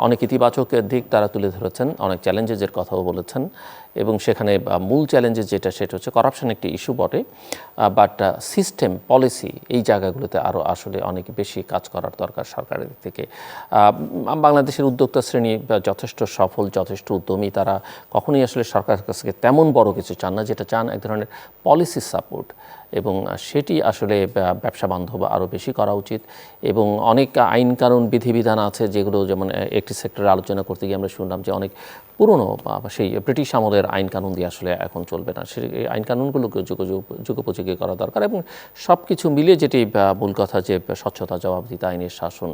অনেক ইতিবাচক দিক তারা তুলে ধরেছেন, অনেক চ্যালেঞ্জের কথাও বলেছেন এবং সেখানে মূল চ্যালেঞ্জেস যেটা সেটা হচ্ছে করাপশন একটি ইস্যু বটে, বাট সিস্টেম, পলিসি এই জায়গাগুলোতে আরও আসলে অনেক বেশি কাজ করার দরকার সরকারের দিক থেকে। বাংলাদেশের উদ্যোক্তা শ্রেণী যথেষ্ট সফল, যথেষ্ট উদ্যমী, তারা কখনোই আসলে সরকারের কাছ থেকে তেমন বড় কিছু চান না, যেটা চান এক ধরনের পলিসি সাপোর্ট এবং সেটি আসলে ব্যবসা বান্ধব আরও বেশি করা উচিত। এবং অনেক আইন কানুন বিধিবিধান আছে যেগুলো, যেমন একটি সেক্টরে আলোচনা করতে গিয়ে আমরা শুনলাম যে অনেক পুরনো সেই ব্রিটিশ আমলের আইন কানুন দিয়ে আসলে এখন চলবে না, সেই আইন কানুনগুলোকে যুগোপযোগী করা দরকার। এবং সব কিছু মিলিয়ে যেটি মূল কথা যে স্বচ্ছতা, জবাবদিহিতা, আইনের শাসন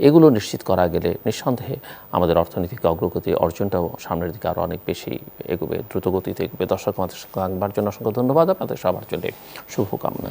এগুলো নিশ্চিত করা গেলে নিঃসন্দেহে আমাদের অর্থনৈতিক অগ্রগতি অর্জনটাও সামনের দিকে আরও অনেক বেশি এগোবে, দ্রুতগতিতে এগোবে। দর্শক আমাদের সঙ্গে জন্য অসংখ্য ধন্যবাদ, আপনাদের সবার জন্য শুভকামনা।